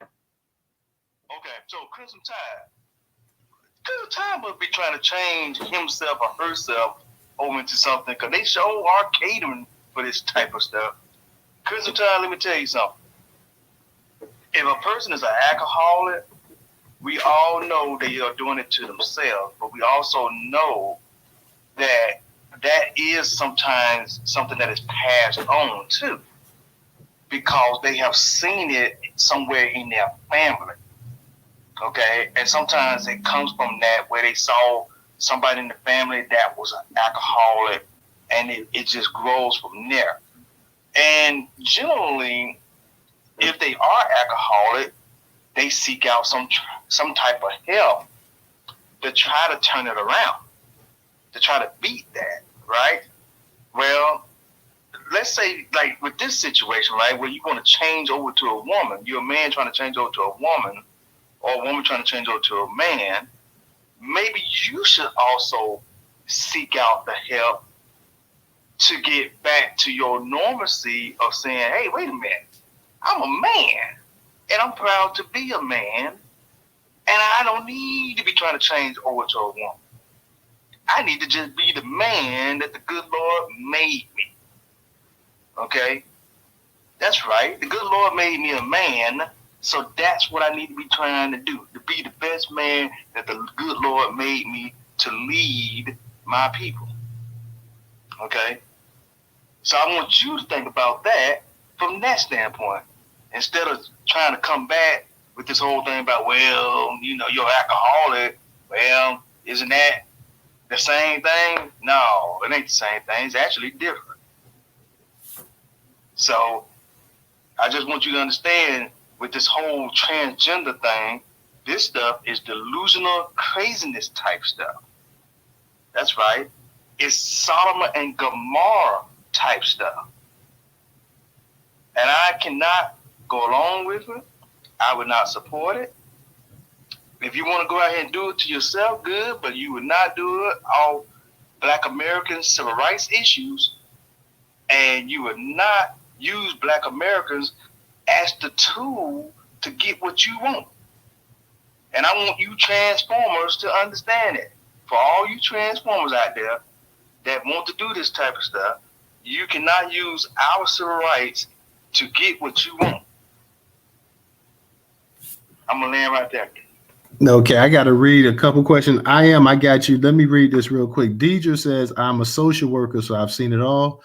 Okay, so Crimson Tide must be trying to change himself or herself over into something because they sure are catering for this type of stuff. Crimson Tide, let me tell you something. If a person is an alcoholic, we all know they are doing it to themselves, but we also know that that is sometimes something that is passed on too, because they have seen it somewhere in their family. Okay, and sometimes it comes from that where they saw somebody in the family that was an alcoholic, and it just grows from there. And generally, if they are alcoholic, they seek out some type of help to try to turn it around, to try to beat that, right? Well, let's say like with this situation, right, where you want to change over to a woman, you're a man trying to change over to a woman, or a woman trying to change over to a man, maybe you should also seek out the help to get back to your normalcy of saying, hey, wait a minute, I'm a man, and I'm proud to be a man, and I don't need to be trying to change over to a woman. I need to just be the man that the good Lord made me. Okay? That's right. The good Lord made me a man, so that's what I need to be trying to do, to be the best man that the good Lord made me to lead my people. Okay? So I want you to think about that from that standpoint, instead of trying to come back with this whole thing about, well, you know, you're alcoholic. Well, isn't that the same thing? No, it ain't the same thing. It's actually different. So I just want you to understand with this whole transgender thing, this stuff is delusional craziness type stuff. That's right. It's Sodom and Gomorrah type stuff. And I cannot go along with it. I would not support it. If you want to go out here and do it to yourself, good, but you would not do it on Black American civil rights issues, and you would not use Black Americans as the tool to get what you want. And I want you transformers to understand it. For all you transformers out there that want to do this type of stuff, you cannot use our civil rights to get what you want. I'm going to land right there. Okay, I got to read a couple questions. I got you. Let me read this real quick. Deidre says, I'm a social worker, so I've seen it all.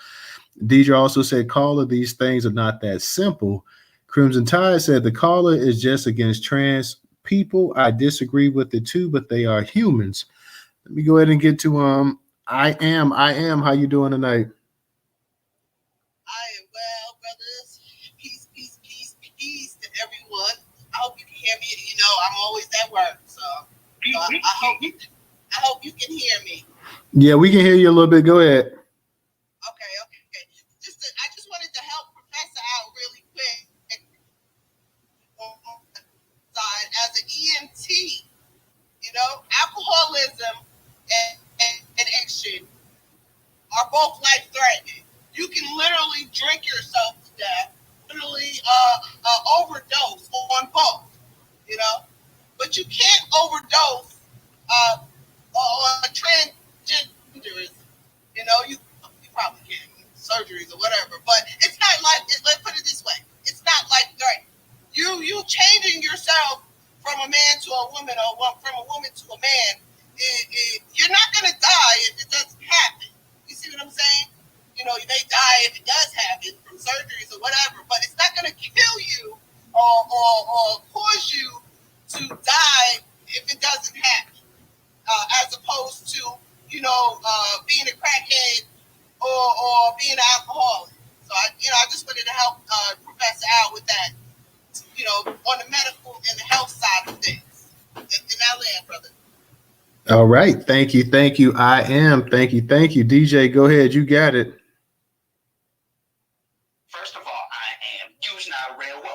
Deidre also said, caller, these things are not that simple. Crimson Tide said, the caller is just against trans people. I disagree with it too, but they are humans. Let me go ahead and get to I am. How you doing tonight? I am well, brothers. Peace to everyone. I hope you can hear me. You know, I'm always at work, so I hope you can hear me. Yeah, we can hear you a little bit. Go ahead. Okay. but you can't overdose on transgenderism. You know, you probably can surgeries or whatever, but it's not like, let's put it this way, it's not like, right, you changing yourself from a man to a woman or from a woman to a man, you're not going to die if it doesn't happen. You see what I'm saying? You know, you may die if it does happen from surgeries or whatever, but it's not going to kill you or cause you to die if it doesn't happen, as opposed to, you know, being a crackhead or being an alcoholic. So, I just wanted to help Professor out with that, you know, on the medical and the health side of things. In that land, brother. All right. Thank you. Thank you. I am. Thank you. Thank you. DJ, go ahead. You got it. First of all, I am. You's not a real woman.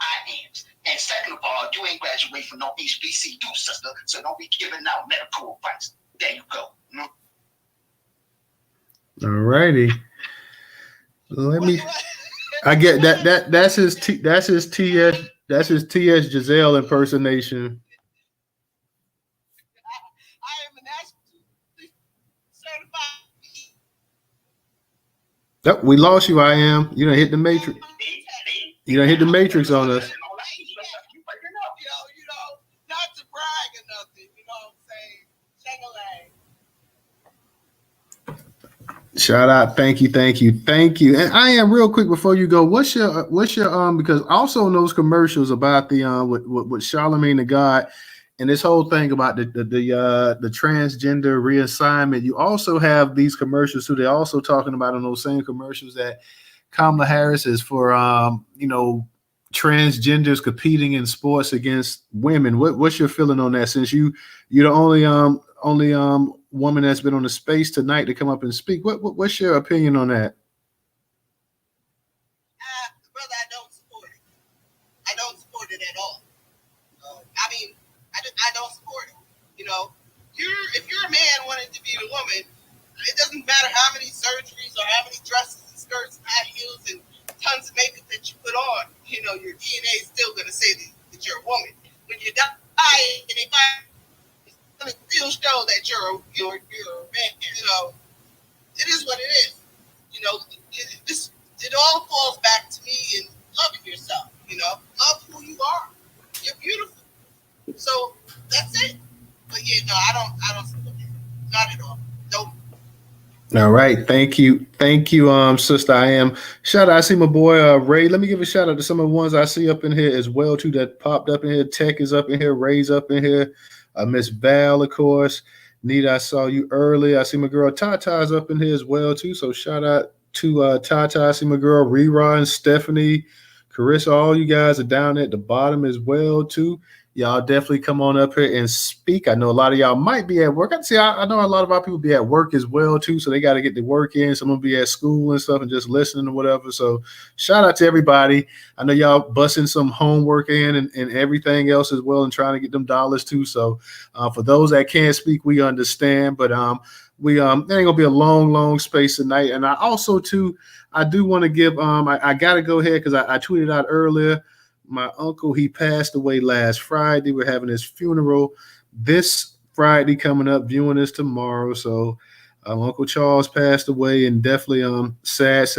I am. And second of all, you ain't graduated from no HBCU, sister, so don't be giving out medical advice. There you go. All righty. Let me. I get that. That's his TS. That's his TS Giselle impersonation. I am an actually certified. Yep, we lost you. I am. You done hit the matrix. You done hit the matrix on us. You know, not to brag or nothing. You know what I'm saying? Shang-a-lang. Shout out. Thank you. Thank you. Thank you. And I am real quick before you go. What's your because also in those commercials about the with Charlamagne the God and this whole thing about the transgender reassignment, you also have these commercials too. They're also talking about in those same commercials that Kamala Harris is for transgenders competing in sports against women. What's your feeling on that? Since you're the only woman that's been on the space tonight to come up and speak. What's your opinion on that? Brother, I don't support it. I don't support it at all. I don't support it. You know, if you're a man wanting to be a woman, it doesn't matter how many surgeries or how many dresses and skirts and high heels and tons of makeup that you put on. You know, your DNA is still going to say that you're a woman. When you die, and they find it's going to still show that you're a man. You know, it is what it is. You know, it all falls back to me in loving yourself. You know, love who you are. You're beautiful. So that's it. But yeah, no, I don't support it. Not at all. Nope. All right. Thank you. Thank you, sister. I am. Shout out. I see my boy Ray. Let me give a shout out to some of the ones I see up in here as well, too, that popped up in here. Tech is up in here. Ray's up in here. Miss Val, of course. Nita, I saw you early. I see my girl Tata's up in here as well, too. So shout out to Tata. I see my girl Rera and Stephanie, Carissa. All you guys are down at the bottom as well, too. Y'all definitely come on up here and speak. I know a lot of y'all might be at work. I know a lot of our people be at work as well, too, so they got to get the work in. Some will be at school and stuff and just listening or whatever. So shout out to everybody. I know y'all busting some homework in and everything else as well and trying to get them dollars, too. So for those that can't speak, we understand. But there ain't going to be a long space tonight. And I also, too, I do want to give I got to go ahead because I tweeted out earlier. My uncle, he passed away last Friday. We're having his funeral this Friday coming up. Viewing this tomorrow. So Uncle Charles passed away, and definitely sad.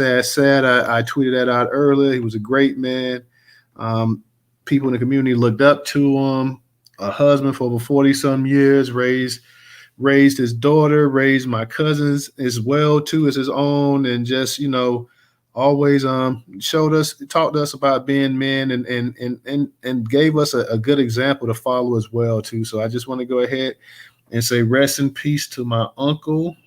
I tweeted that out earlier. He was a great man. People in the community looked up to him. A husband for over 40-some years, raised his daughter, raised my cousins as well too as his own, and just always taught us about being men and gave us a good example to follow as well too. So I just want to go ahead and say rest in peace to my uncle.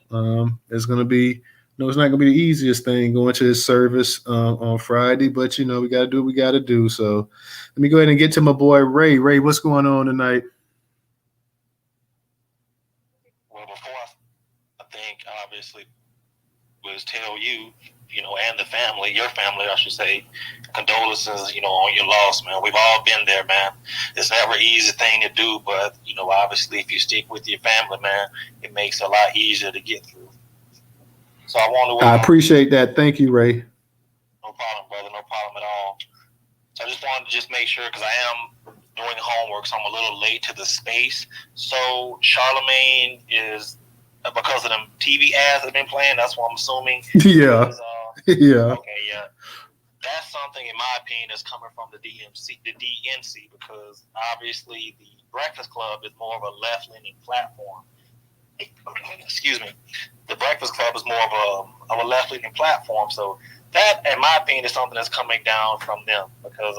It's going to be, it's not going to be the easiest thing going to his service on Friday, but we got to do what we got to do. So let me go ahead and get to my boy Ray. Ray, what's going on tonight? Well, before I think obviously was tell you, and the family, your family, I should say, condolences, on your loss, man. We've all been there, man. It's never an easy thing to do, but, obviously if you stick with your family, man, it makes it a lot easier to get through. So I appreciate that. Thank you, Ray. No problem, brother. No problem at all. So I just wanted to make sure, because I am doing homework, so I'm a little late to the space. So Charlamagne is, because of them TV ads that have been playing, that's what I'm assuming. Yeah. Yeah. Okay, yeah. That's something, in my opinion, that's coming from the DNC, because obviously the Breakfast Club is more of a left-leaning platform. Excuse me. The Breakfast Club is more of a left-leaning platform, so that, in my opinion, is something that's coming down from them, because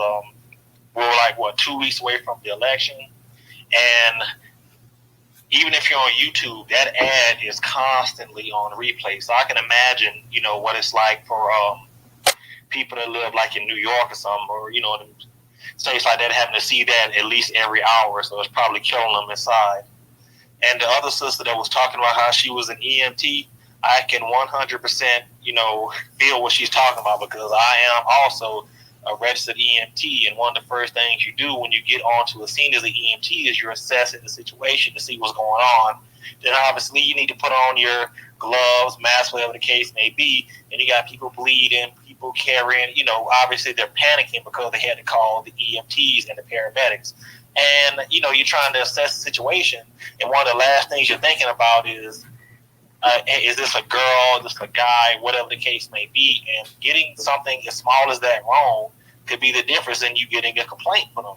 we're like 2 weeks away from the election, and even if you're on YouTube, that ad is constantly on replay. So I can imagine, what it's like for people that live like in New York or something, or states like that, having to see that at least every hour. So it's probably killing them inside. And the other sister that was talking about how she was an EMT, I can 100%, feel what she's talking about, because I am also a registered EMT, and one of the first things you do when you get onto a scene as an EMT is you're assessing the situation to see what's going on. Then obviously you need to put on your gloves, mask, whatever the case may be, and you got people bleeding, people carrying, obviously they're panicking because they had to call the EMTs and the paramedics. And, you're trying to assess the situation, and one of the last things you're thinking about is this a girl, is this a guy, whatever the case may be, and getting something as small as that wrong could be the difference in you getting a complaint from them.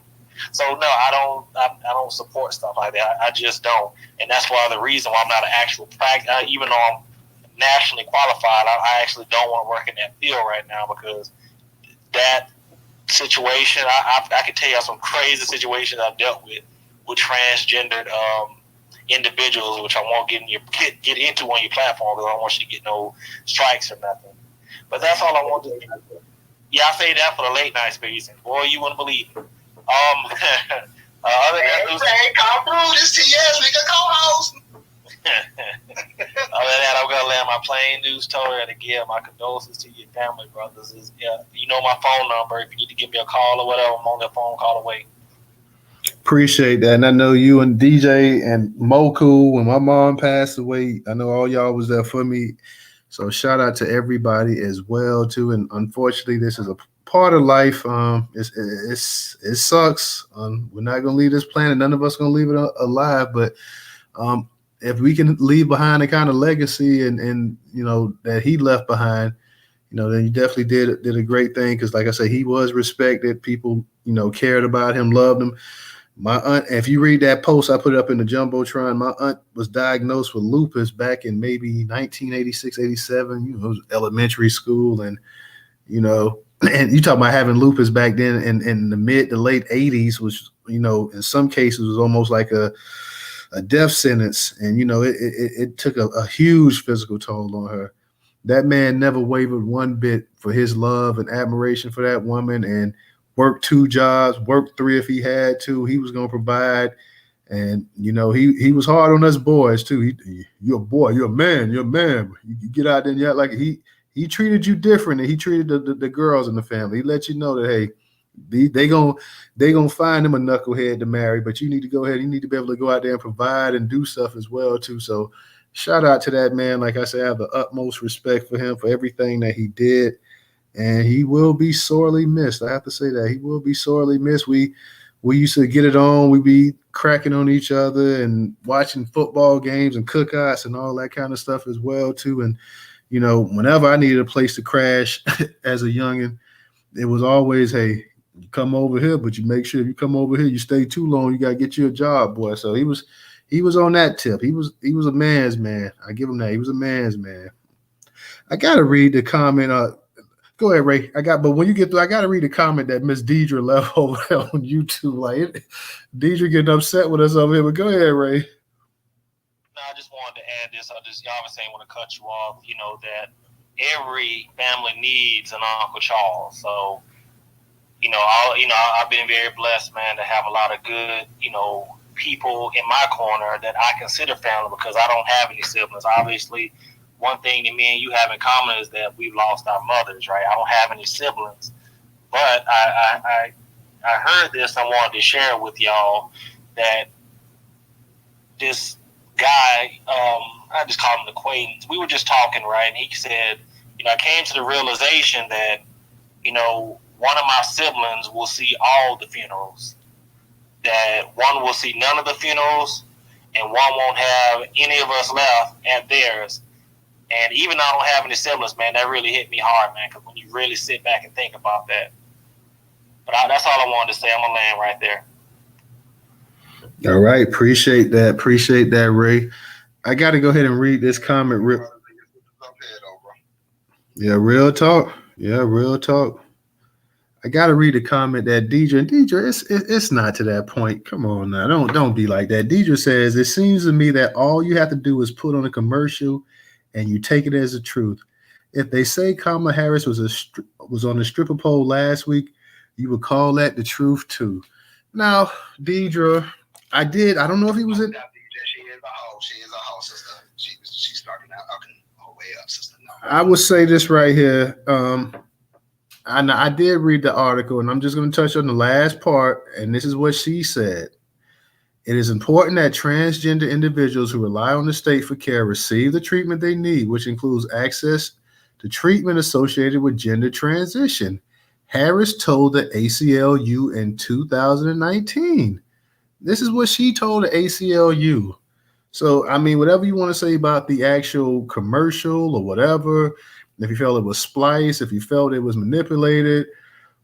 So no, I don't support stuff like that. I just don't, and that's why the reason why I'm not an actual practice, even though I'm nationally qualified, I actually don't want to work in that field right now, because that situation, I could tell you some crazy situations I've dealt with transgendered individuals, which I won't get into on your platform, because I don't want you to get no strikes or nothing. But that's all I want to do. Yeah, I say that for the late night space, and boy, you wouldn't believe it. Other than that, come through this TS, we can co-host. Other than that, I'm gonna land my plain Newstoter and again, my condolences to your family, brothers. My phone number. If you need to give me a call or whatever, I'm on that phone call away. Appreciate that. And I know you and DJ and Moku, when my mom passed away, I know all y'all was there for me. So shout out to everybody as well too. And unfortunately, this is a part of life. It sucks. We're not gonna leave this planet. None of us gonna leave it alive. But if we can leave behind the kind of legacy and that he left behind, then you definitely did a great thing. Because like I said, he was respected. People cared about him, loved him. My aunt, if you read that post I put up in the Jumbotron, my aunt was diagnosed with lupus back in maybe 1986, 87. It was elementary school, and and you talk about having lupus back then in the mid to late 80s, which in some cases was almost like a death sentence, and it took a huge physical toll on her. That man never wavered one bit for his love and admiration for that woman, and worked 2 jobs, worked 3 if he had to. He was going to provide. And, he was hard on us boys too. You're a boy, you're a man. You get out there and you act like he treated you different, and he treated the girls in the family. He let you know that, hey, they gonna find him a knucklehead to marry, but you need to go ahead. You need to be able to go out there and provide and do stuff as well too. So shout out to that man. Like I said, I have the utmost respect for him, for everything that he did. And he will be sorely missed. I have to say that he will be sorely missed. We used to get it on. We'd be cracking on each other and watching football games and cookouts and all that kind of stuff as well too. And whenever I needed a place to crash as a youngin', it was always, hey, you come over here, but you make sure if you come over here, you stay too long, you gotta get you a job, boy. So he was on that tip. He was a man's man. I give him that. He was a man's man. I gotta read the comment. Go ahead, Ray. But when you get through, I gotta read the comment that Miss Deidre left over there on YouTube. Like, Deidre getting upset with us over here. But go ahead, Ray. No, I just wanted to add this. I obviously want to cut you off. That every family needs an Uncle Charles. So, I've been very blessed, man, to have a lot of good, people in my corner that I consider family, because I don't have any siblings. Obviously, one thing that me and you have in common is that we've lost our mothers, right? I don't have any siblings, but I heard this. I wanted to share with y'all that this guy, I just call him an acquaintance. We were just talking, right? And he said, I came to the realization that, one of my siblings will see all the funerals. that one will see none of the funerals and one won't have any of us left at theirs. And even though I don't have any siblings, man, that really hit me hard, man, because when you really sit back and think about that. But that's all I wanted to say. I'm going to land right there. All right. Appreciate that, Ray. I got to go ahead and read this comment. Yeah, real talk. I got to read the comment that Deidre, it's not to that point. Come on now. Don't be like that. Deidre says, it seems to me that all you have to do is put on a commercial and you take it as the truth. If they say Kamala Harris was on the stripper pole last week, you would call that the truth too. Now, Deidre, I don't know if he was in. She is a hoe, sister. She's starting out her way up, sister. No. I would say this right here. I did read the article, and I'm just going to touch on the last part, and this is what she said. It is important that transgender individuals who rely on the state for care receive the treatment they need, which includes access to treatment associated with gender transition. Harris told the ACLU in 2019. This is what she told the ACLU. So, I mean, whatever you want to say about the actual commercial or whatever, if you felt it was spliced, if you felt it was manipulated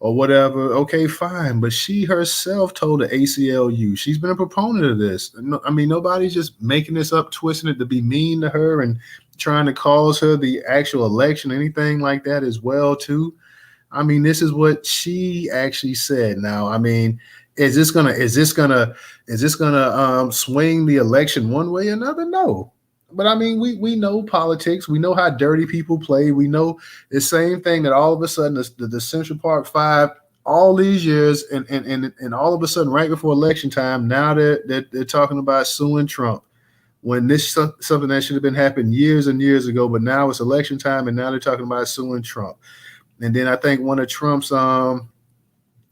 or whatever, okay, fine. But she herself told the ACLU, she's been a proponent of this. I mean, nobody's just making this up, twisting it to be mean to her and trying to cause her the actual election, anything like that as well, too. I mean, this is what she actually said. Now, I mean, is this gonna swing the election one way or another? No. But I mean, we know politics. We know how dirty people play. We know the same thing that all of a sudden the Central Park Five, all these years, and all of a sudden, right before election time, now they're talking about suing Trump. When this is something that should have been happening years and years ago, but now it's election time, and now they're talking about suing Trump. And then I think one of Trump's, who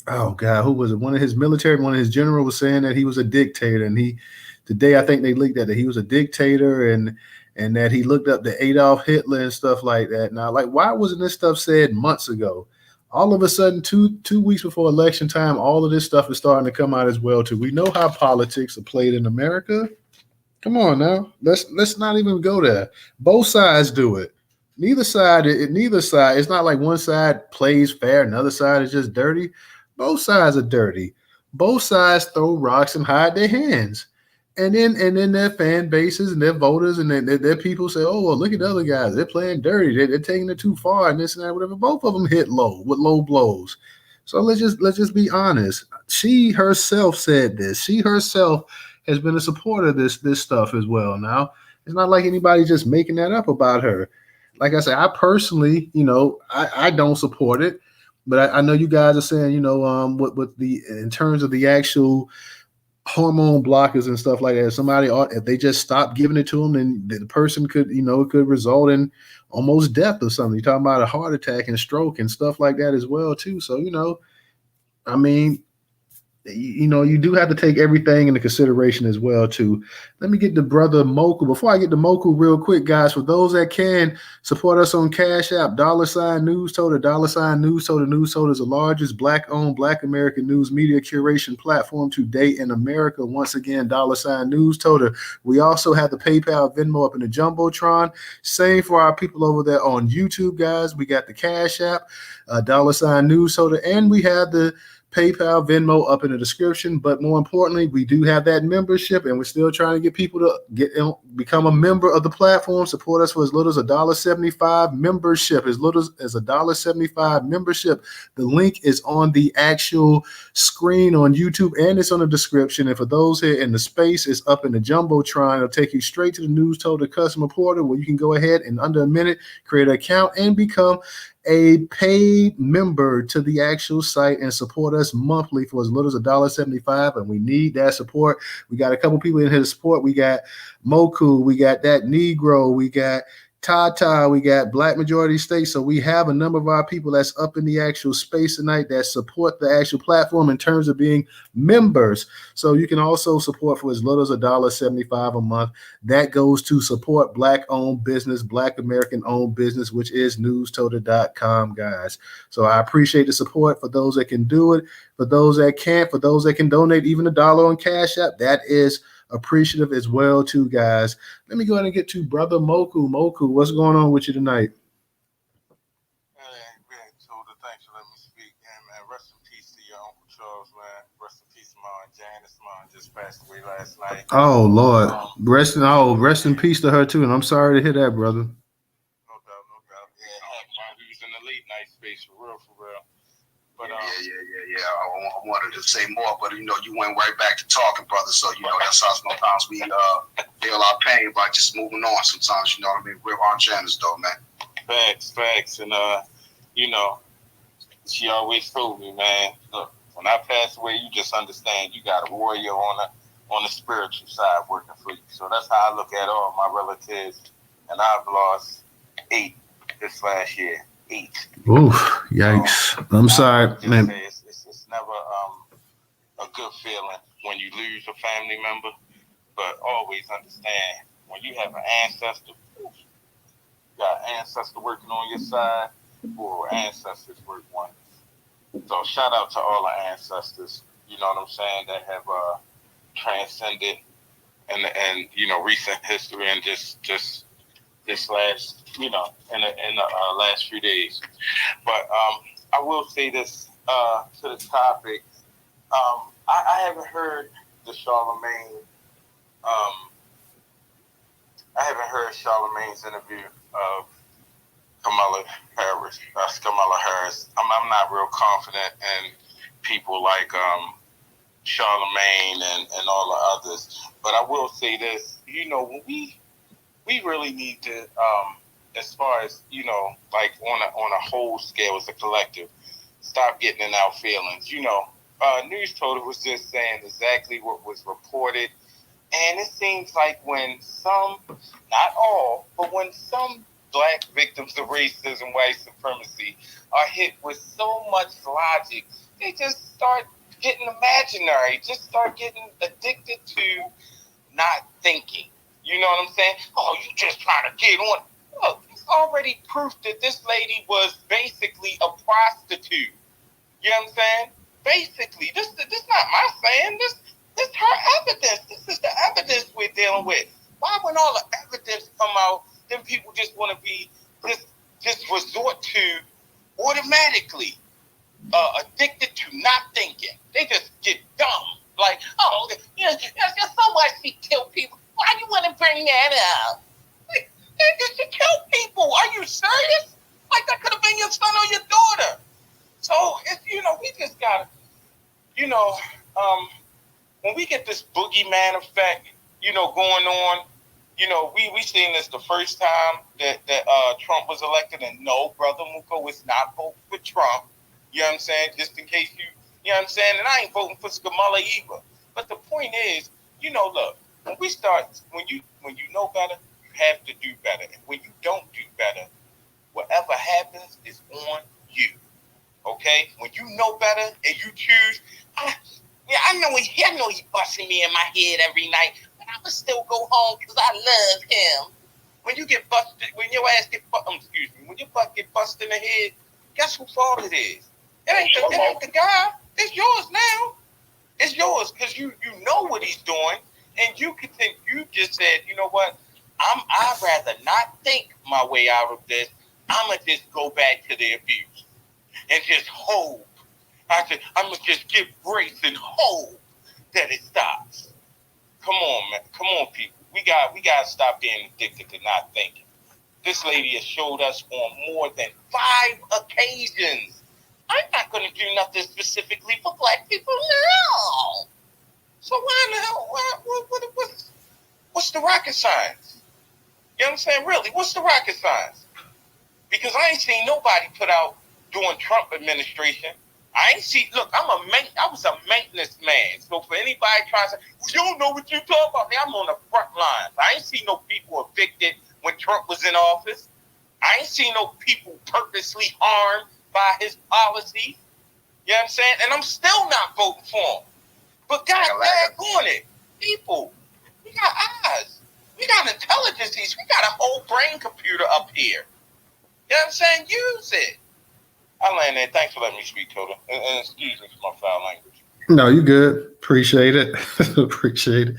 was it? One of his generals was saying that he was a dictator. And today I think they leaked that he was a dictator and that he looked up to Adolf Hitler and stuff like that. Now, like, why wasn't this stuff said months ago? All of a sudden, two weeks before election time, all of this stuff is starting to come out as well, too. We know how politics are played in America. Come on now. Let's not even go there. Both sides do it. Neither side, it's not like one side plays fair, another side is just dirty. Both sides are dirty. Both sides throw rocks and hide their hands. And then their fan bases and their voters and their people say, oh, well, look at the other guys. They're playing dirty. They're taking it too far and this and that, whatever. Both of them hit low with low blows. So let's just be honest. She herself said this. She herself has been a supporter of this stuff as well. Now, it's not like anybody just making that up about her. Like I said, I personally, I don't support it, but I know you guys are saying, in terms of the actual hormone blockers and stuff like that, if they just stop giving it to them, then the person could, it could result in almost death or something. You're talking about a heart attack and stroke and stuff like that as well, too. So, I mean, you do have to take everything into consideration as well, too. Let me get to Brother Moku. Before I get to Moku real quick, guys, for those that can support us on Cash App, $Newstoter, $Newstoter. Newstoter is the largest Black-owned, Black American news media curation platform to date in America. Once again, $Newstoter. We also have the PayPal, Venmo up in the Jumbotron. Same for our people over there on YouTube, guys. We got the Cash App, $Newstoter, and we have the PayPal, Venmo up in the description. But more importantly, we do have that membership, and we're still trying to get people to become a member of the platform. Support us for as little as $1.75 membership. As little as $1.75 membership. The link is on the actual screen on YouTube, and it's on the description. And for those here in the space, it's up in the Jumbotron. It'll take you straight to the Newstoter customer portal where you can go ahead and under a minute create an account and become a paid member to the actual site and support us monthly for as little as $1.75, and we need that support. We got a couple people in here to support. We got Moku, we got that Negro, we got Tata, we got Black majority states. So we have a number of our people that's up in the actual space tonight that support the actual platform in terms of being members. So you can also support for as little as $1.75 a month. That goes to support Black-owned business, Black American-owned business, which is Newstoter.com, guys. So I appreciate the support for those that can do it, for those that can't, for those that can donate even $1 on Cash App. That is appreciative as well, too, guys. Let me go ahead and get to Brother Moku. Moku, what's going on with you tonight? Man, Tudor, thanks for letting me speak. And man, rest in peace to your Uncle Charles, man. Rest in peace to my Aunt Janice. My aunt just passed away last night. Oh, Lord. Rest in peace to her, too. And I'm sorry to hear that, brother. No doubt. Yeah, we was in the late night space, for real. But, yeah. I wanted to say more, but you went right back to talking, brother. So that's how sometimes we feel our pain by just moving on. Sometimes, you know what I mean. We're on channels, though, man. Facts, and she always told me, man, look, when I pass away, you just understand you got a warrior on the spiritual side working for you. So that's how I look at all my relatives, and I've lost 8 this last year. 8. Oof, yikes. I'm sorry, man. It's never a good feeling when you lose a family member, but always understand when you have an ancestor, you got an ancestor working on your side, or ancestors work wonders. So shout out to all our ancestors, you know what I'm saying, that have transcended and recent history and just this last, in the last few days. But I will say this to the topic. I haven't heard the Charlamagne. I haven't heard Charlamagne's interview of Kamala Harris. I'm not real confident in people like Charlamagne and all the others. But I will say this, when we really need to, as far as, like on a whole scale as a collective, stop getting in our feelings. Newstoter was just saying exactly what was reported. And it seems like when some, not all, but when some Black victims of racism, white supremacy are hit with so much logic, they just start getting imaginary, just start getting addicted to not thinking. You know what I'm saying? Oh, you just trying to get on. Look, it's already proof that this lady was basically a prostitute. You know what I'm saying? Basically, this not my saying. This her evidence. This is the evidence we're dealing with. Why, when all the evidence come out, then people just want to be just resort to automatically addicted to not thinking. They just get dumb. Like, oh, there's so much she killed people. Why do you want to bring that up? Like, she killed people. Are you serious? Like, that could have been your son or your daughter. So, it's, we just got to, when we get this boogeyman effect, going on, we seen this the first time that Trump was elected, and no, Brother Muko is not voting for Trump. You know what I'm saying? Just in case you know what I'm saying? And I ain't voting for Kamala either. But the point is, look, when you know better, you have to do better. And when you don't do better, whatever happens is on you. Okay? When you know better and you choose, I know he's busting me in my head every night, but I would still go home because I love him. When you get busted, when your ass get when your butt get busted in the head, guess whose fault it is? It ain't the guy. It's yours now. It's yours because you know what he's doing, and you just said, you know what? I'd rather not think my way out of this. I'ma just go back to the abuse and just hope. I'ma just give grace and hope that it stops. Come on, man. Come on, people. We gotta stop being addicted to not thinking. This lady has showed us on more than 5 occasions. I'm not going to do nothing specifically for Black people now. So why in the hell? What's the rocket science? You know what I'm saying? Really, what's the rocket science? Because I ain't seen nobody put out during Trump administration. I ain't see. Look, I was a maintenance man. So for anybody trying to say, well, you don't know what you're talking about, I'm on the front lines. I ain't see no people evicted when Trump was in office. I ain't seen no people purposely harmed by his policies. You know what I'm saying? And I'm still not voting for him. But God on it. People, we got eyes. We got intelligences. We got a whole brain computer up here. You know what I'm saying? Use it. I land there. Thanks for letting me speak, Toda. And excuse me for my foul language. No, you good. Appreciate it. Appreciate it.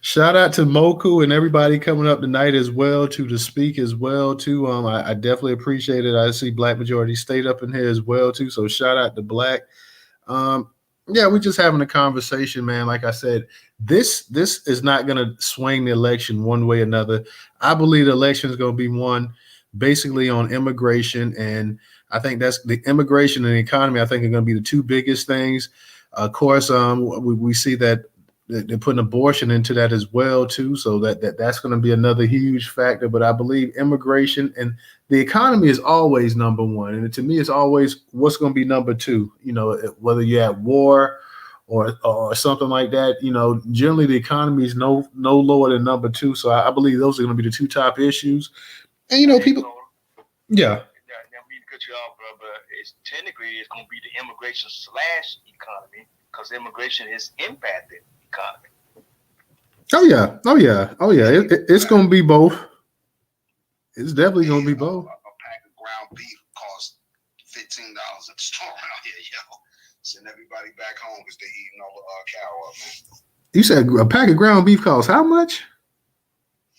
Shout out to Moku and everybody coming up tonight as well to speak as well too. I definitely appreciate it. I see Black Majority State up in here as well too. So shout out to Black. Yeah, we're just having a conversation, man. Like I said, this is not going to swing the election one way or another. I believe the election is going to be won basically on immigration, and I think that's the immigration and the economy. I think are going to be the two biggest things. Of course, we see that they're putting abortion into that as well too, so that's going to be another huge factor. But I believe immigration and the economy is always number one, and to me, it's always what's going to be number two. You know, whether you're at war or something like that. You know, generally the economy is no lower than number two. So I believe those are going to be the two top issues. And you know, people, yeah. I mean, cut you off, bro, but it's going to be the immigration / economy, because immigration is impacted economy. Oh yeah. It's going to be both. It's definitely going to be both. A pack of ground beef costs $15 at the store out here, yo. Send everybody back home because they eating all the cow up, man. You said a pack of ground beef costs how much?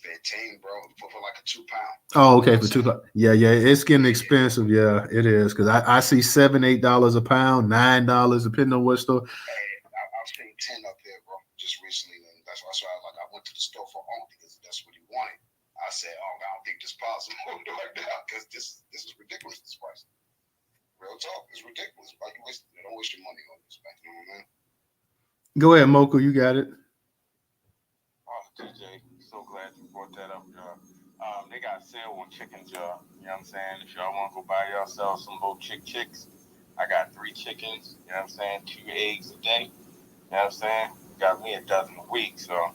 15, bro, for like a 2 pound. Oh, okay, for 2 pounds. Yeah, it's getting expensive. Yeah, it is, because I see $7-8 a pound, $9 depending on what store. Hey, I've seen 10 up there, bro, just recently, and that's why I went to the store for home because that's what he wanted. I said, I don't think this possible right now because this is ridiculous. This price, real talk, it's ridiculous. Like don't waste your money on this, man. You know what I mean? Go ahead, Moku, you got it. Oh, DJ, so glad you brought that up, y'all. They got a sale on chickens, y'all. You know what I'm saying? If y'all want to go buy yourself some little chicks, I got 3 chickens. You know what I'm saying? 2 eggs a day. You know what I'm saying? Got me a dozen a week, so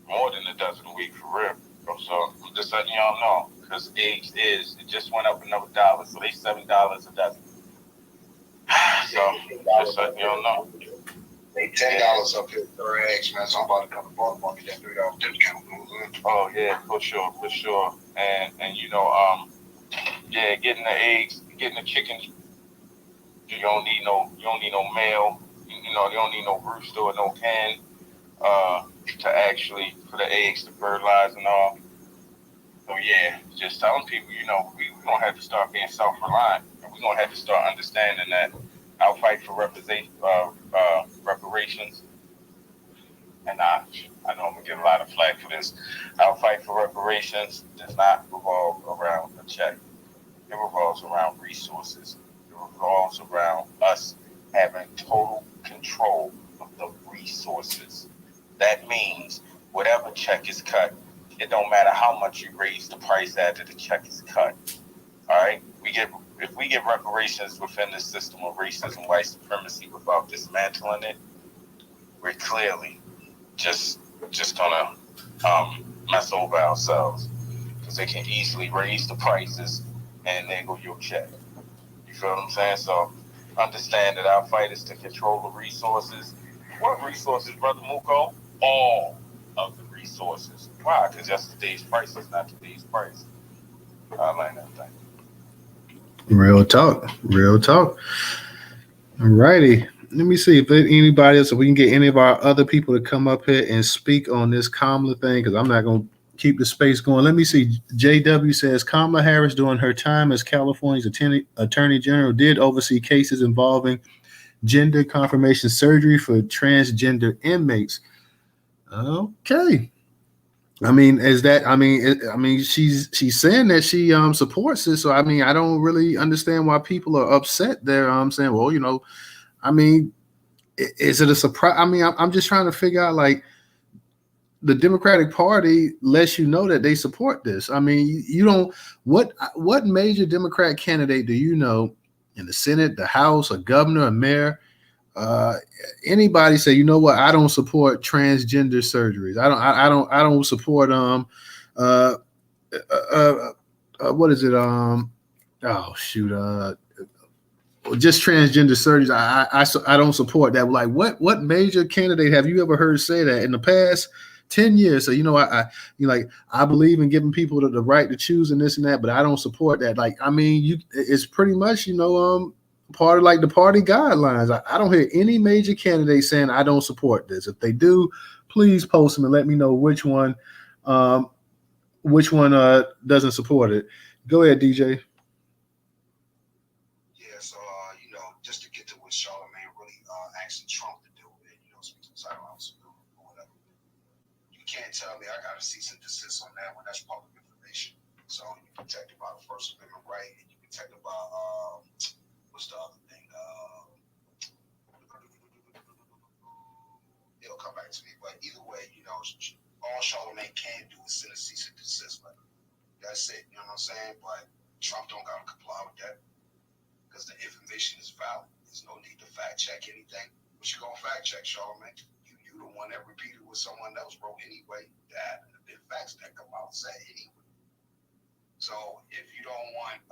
more than a dozen a week for real. So I'm just letting y'all know, because eggs it just went up another $1, so they $7 a dozen. So just letting y'all know. They $10 up here for eggs, man. So I'm about to come to Baltimore and get that $3 discount. Oh yeah, for sure. And you know, yeah, getting the eggs, getting the chickens, you don't need no male, you know, you don't need no rooster or no hen to actually for the eggs to fertilize and all. So yeah, just telling people, you know, we're gonna have to start being self-reliant, and we're gonna have to start understanding that our fight for reparations, and I know I'm gonna get a lot of flack for this. Our fight for reparations does not revolve around a check. It revolves around resources. It revolves around us having total control of the resources. That means whatever check is cut, it don't matter how much you raise the price after the check is cut. All right? If we get reparations within this system of racism, white supremacy without dismantling it, we're clearly just gonna mess over ourselves, because they can easily raise the prices and then go your check. You feel what I'm saying? So understand that our fight is to control the resources. What resources, Brother Muko? All of the resources. Why? Because yesterday's price is not today's price. I like that thing. Real talk. All righty. Let me see if anybody else, if we can get any of our other people to come up here and speak on this Kamala thing, because I'm not going to keep the space going. Let me see. JW says Kamala Harris, during her time as California's Attorney General, did oversee cases involving gender confirmation surgery for transgender inmates. Okay. I mean, she's saying that she supports it. So I mean, I don't really understand why people are upset there. I'm saying, well, you know, I mean, is it a surprise? I mean, I'm just trying to figure out, like, the Democratic Party lets you know that they support this. I mean, you don't. What major Democrat candidate do you know in the Senate, the House, a governor, a mayor? Anybody say, you know what, I don't support transgender surgeries. I don't support what is it? Oh shoot, just transgender surgeries. I don't support that. Like, what major candidate have you ever heard say that in the past 10 years? So I believe in giving people the right to choose and this and that, but I don't support that. Like, I mean, it's pretty much part of like the party guidelines. I don't hear any major candidate saying I don't support this. If they do, please post them and let me know which one doesn't support it. Go ahead, DJ. Yeah, so just to get to what Charlamagne really asking Trump to do, and speak to the title house or whatever. You can't tell me I got to cease and desist on that when that's public information. So you're protected by the First Amendment right, and you're protected by what's the other thing? It'll come back to me, but either way, all Charlamagne can do is send a cease and desist letter. That's it. You know what I'm saying? But Trump don't gotta comply with that because the information is valid. There's no need to fact check anything. What you gonna fact check, Charlamagne? You the one that repeated what someone else wrote anyway. That happened. The facts that come out say anyway. So if you don't want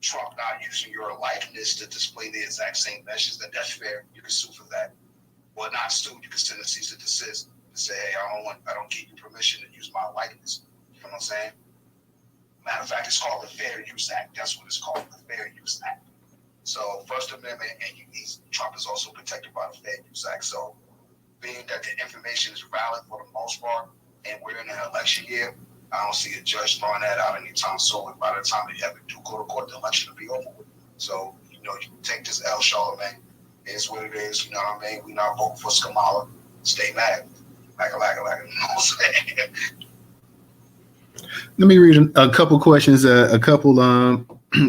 Trump not using your likeness to display the exact same message, then that's fair. You can sue for that. Well, not sue. You can send a cease and desist and say, hey, I don't give you permission to use my likeness. You know what I'm saying? Matter of fact, it's called the Fair Use Act. That's what it's called, the Fair Use Act. So First Amendment, and Trump is also protected by the Fair Use Act. So being that the information is valid for the most part, and we're in an election year, I don't see a judge throwing that out anytime soon. And by the time they ever do go to court, the election will be over with. So, you can take this L, Charlamagne. It's what it is. You know what I mean? We're not voting for Skamala. Stay mad. Like. You know what I'm saying? Let me read a couple questions, a couple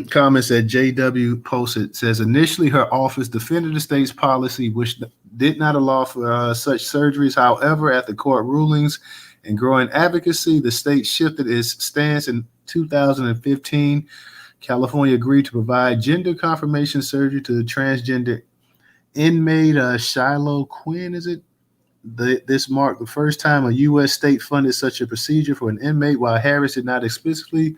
comments that JW posted. It says, initially, her office defended the state's policy, which did not allow for such surgeries. However, at the court rulings and growing advocacy, the state shifted its stance in 2015. California agreed to provide gender confirmation surgery to the transgender inmate Shiloh Quinn, is it? This marked the first time a U.S. state funded such a procedure for an inmate, while Harris did not explicitly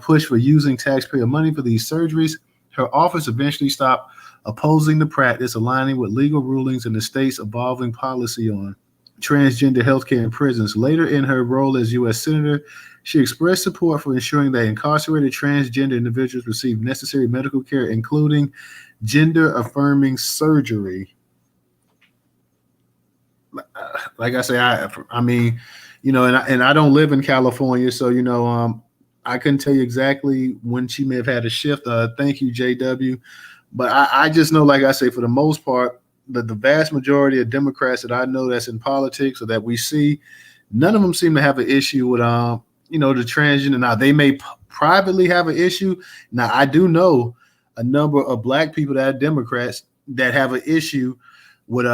push for using taxpayer money for these surgeries. Her office eventually stopped opposing the practice, aligning with legal rulings and the state's evolving policy on transgender healthcare in prisons. Later in her role as U.S. Senator, she expressed support for ensuring that incarcerated transgender individuals receive necessary medical care, including gender-affirming surgery. Like I say, I mean, and I don't live in California, so I couldn't tell you exactly when she may have had a shift. Thank you, JW, but I just know, like I say, for the most part, the vast majority of Democrats that I know that's in politics or that we see, none of them seem to have an issue with the transgender. Now they may privately have an issue. Now I do know a number of black people that are Democrats that have an issue with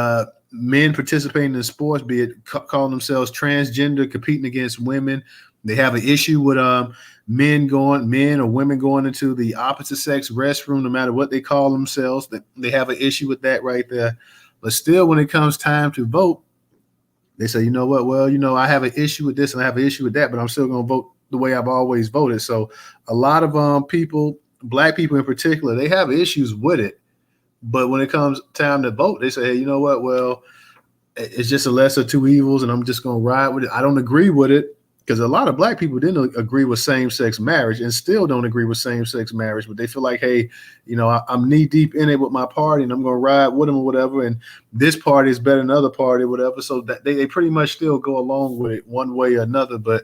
men participating in sports, be it calling themselves transgender, competing against women. They have an issue with men or women going into the opposite sex restroom, no matter what they call themselves. They have an issue with that right there. But still, when it comes time to vote, they say, you know what? Well, I have an issue with this and I have an issue with that, but I'm still going to vote the way I've always voted. So a lot of people, black people in particular, they have issues with it. But when it comes time to vote, they say, hey, you know what? Well, it's just a lesser two evils, and I'm just going to ride with it. I don't agree with it because a lot of black people didn't agree with same-sex marriage and still don't agree with same-sex marriage. But they feel like, hey, I'm knee-deep in it with my party, and I'm going to ride with them or whatever. And this party is better than the other party or whatever. So that they pretty much still go along with it one way or another. But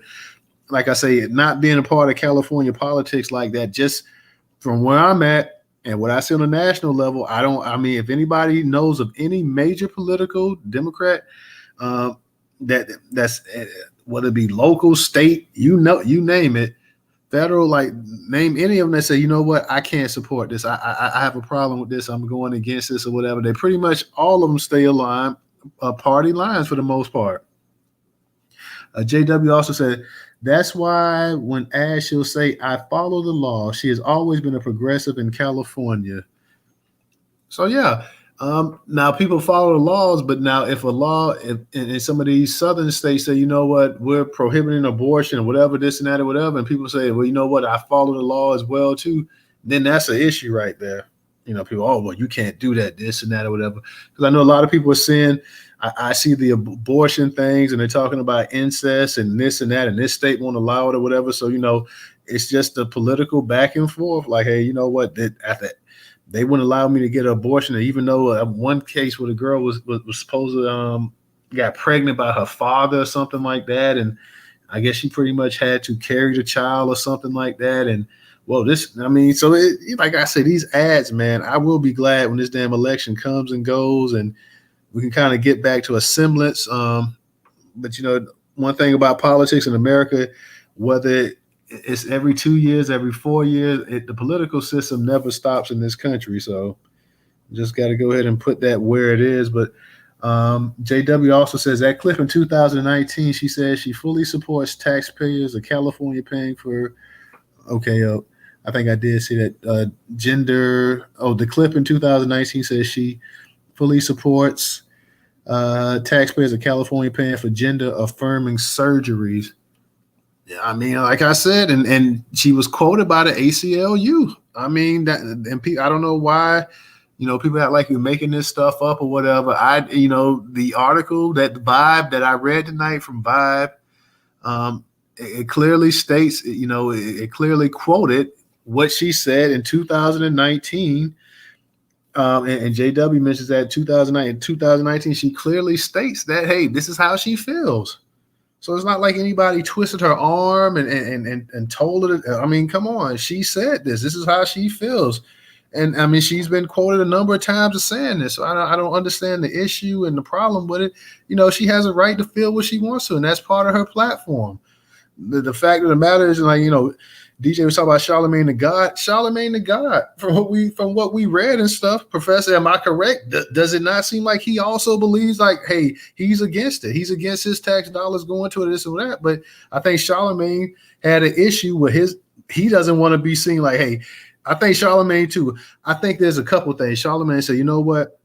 like I say, not being a part of California politics like that, just from where I'm at, and what I see on a national level, if anybody knows of any major political Democrat that's whether it be local, state, you name it, federal, like name any of them that say, you know what, I can't support this. I have a problem with this. I'm going against this or whatever. They pretty much all of them stay aligned, party lines for the most part. JW also said, that's why when asked, she'll say, I follow the law. She has always been a progressive in California. So, yeah, Now people follow the laws, but now if a law in some of these southern states say, you know what, we're prohibiting abortion or whatever, this and that or whatever, and people say, well, you know what, I follow the law as well too, then that's an issue right there. You know, people, oh, well, you can't do that, this and that or whatever. Because I know a lot of people are saying, I see the abortion things and they're talking about incest and this and that, and this state won't allow it or whatever. So, you know, it's just the political back and forth. Like, hey, you know what? They wouldn't allow me to get an abortion. And even though one case where the girl was supposed to got pregnant by her father or something like that. And I guess she pretty much had to carry the child or something like that. And well, so like I said, these ads, man, I will be glad when this damn election comes and goes and we can kind of get back to a semblance. But, you know, one thing about politics in America, whether it's every 2 years, every 4 years, the political system never stops in this country. So just got to go ahead and put that where it is. But JW also says that clip in 2019, she says she fully supports taxpayers of California paying for, I think I did see that the clip in 2019 says she fully supports taxpayers of California paying for gender affirming surgeries. Yeah, I mean, like I said, and she was quoted by the ACLU. I mean, that, and people, I don't know why, you know, people act like you're making this stuff up or whatever. The article, that Vibe that I read tonight from Vibe, it clearly states, you know, it clearly quoted what she said in 2019. And JW mentions that in 2019, she clearly states that, hey, this is how she feels. So it's not like anybody twisted her arm and told her. I mean, come on. She said this. This is how she feels. And, I mean, she's been quoted a number of times as saying this. So I don't understand the issue and the problem with it. You know, she has a right to feel what she wants to, and that's part of her platform. The fact of the matter is, like, you know, DJ was talking about Charlamagne the God. Charlamagne the God, from what we read and stuff. Professor, am I correct? Does it not seem like he also believes, like, hey, he's against it? He's against his tax dollars going to this or that. But I think Charlamagne had an issue with he doesn't want to be seen like, hey, I think Charlamagne too. I think there's a couple things. Charlamagne said, you know what?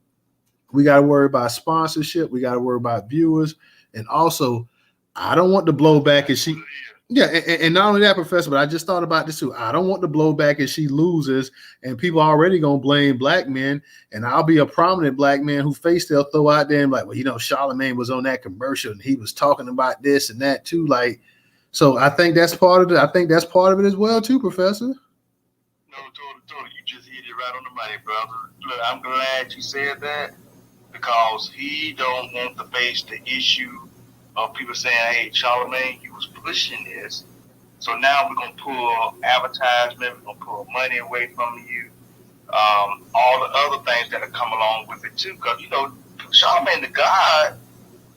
We got to worry about sponsorship. We got to worry about viewers. And also, I don't want the blowback as she. Yeah, and not only that, Professor, but I just thought about this too. I don't want the blowback if she loses, and people are already gonna blame black men, and I'll be a prominent black man who they'll throw out there and like, well, you know, Charlamagne was on that commercial and he was talking about this and that too. Like, so I think that's part of it. I think that's part of it as well too, Professor. No, totally. You just hit it right on the money, brother. Look, I'm glad you said that because he don't want to face the issue of people saying, hey, Charlamagne, you was pushing this. So now we're going to pull advertisement, we're going to pull money away from you. All the other things that have come along with it too. Because, you know, Charlamagne the God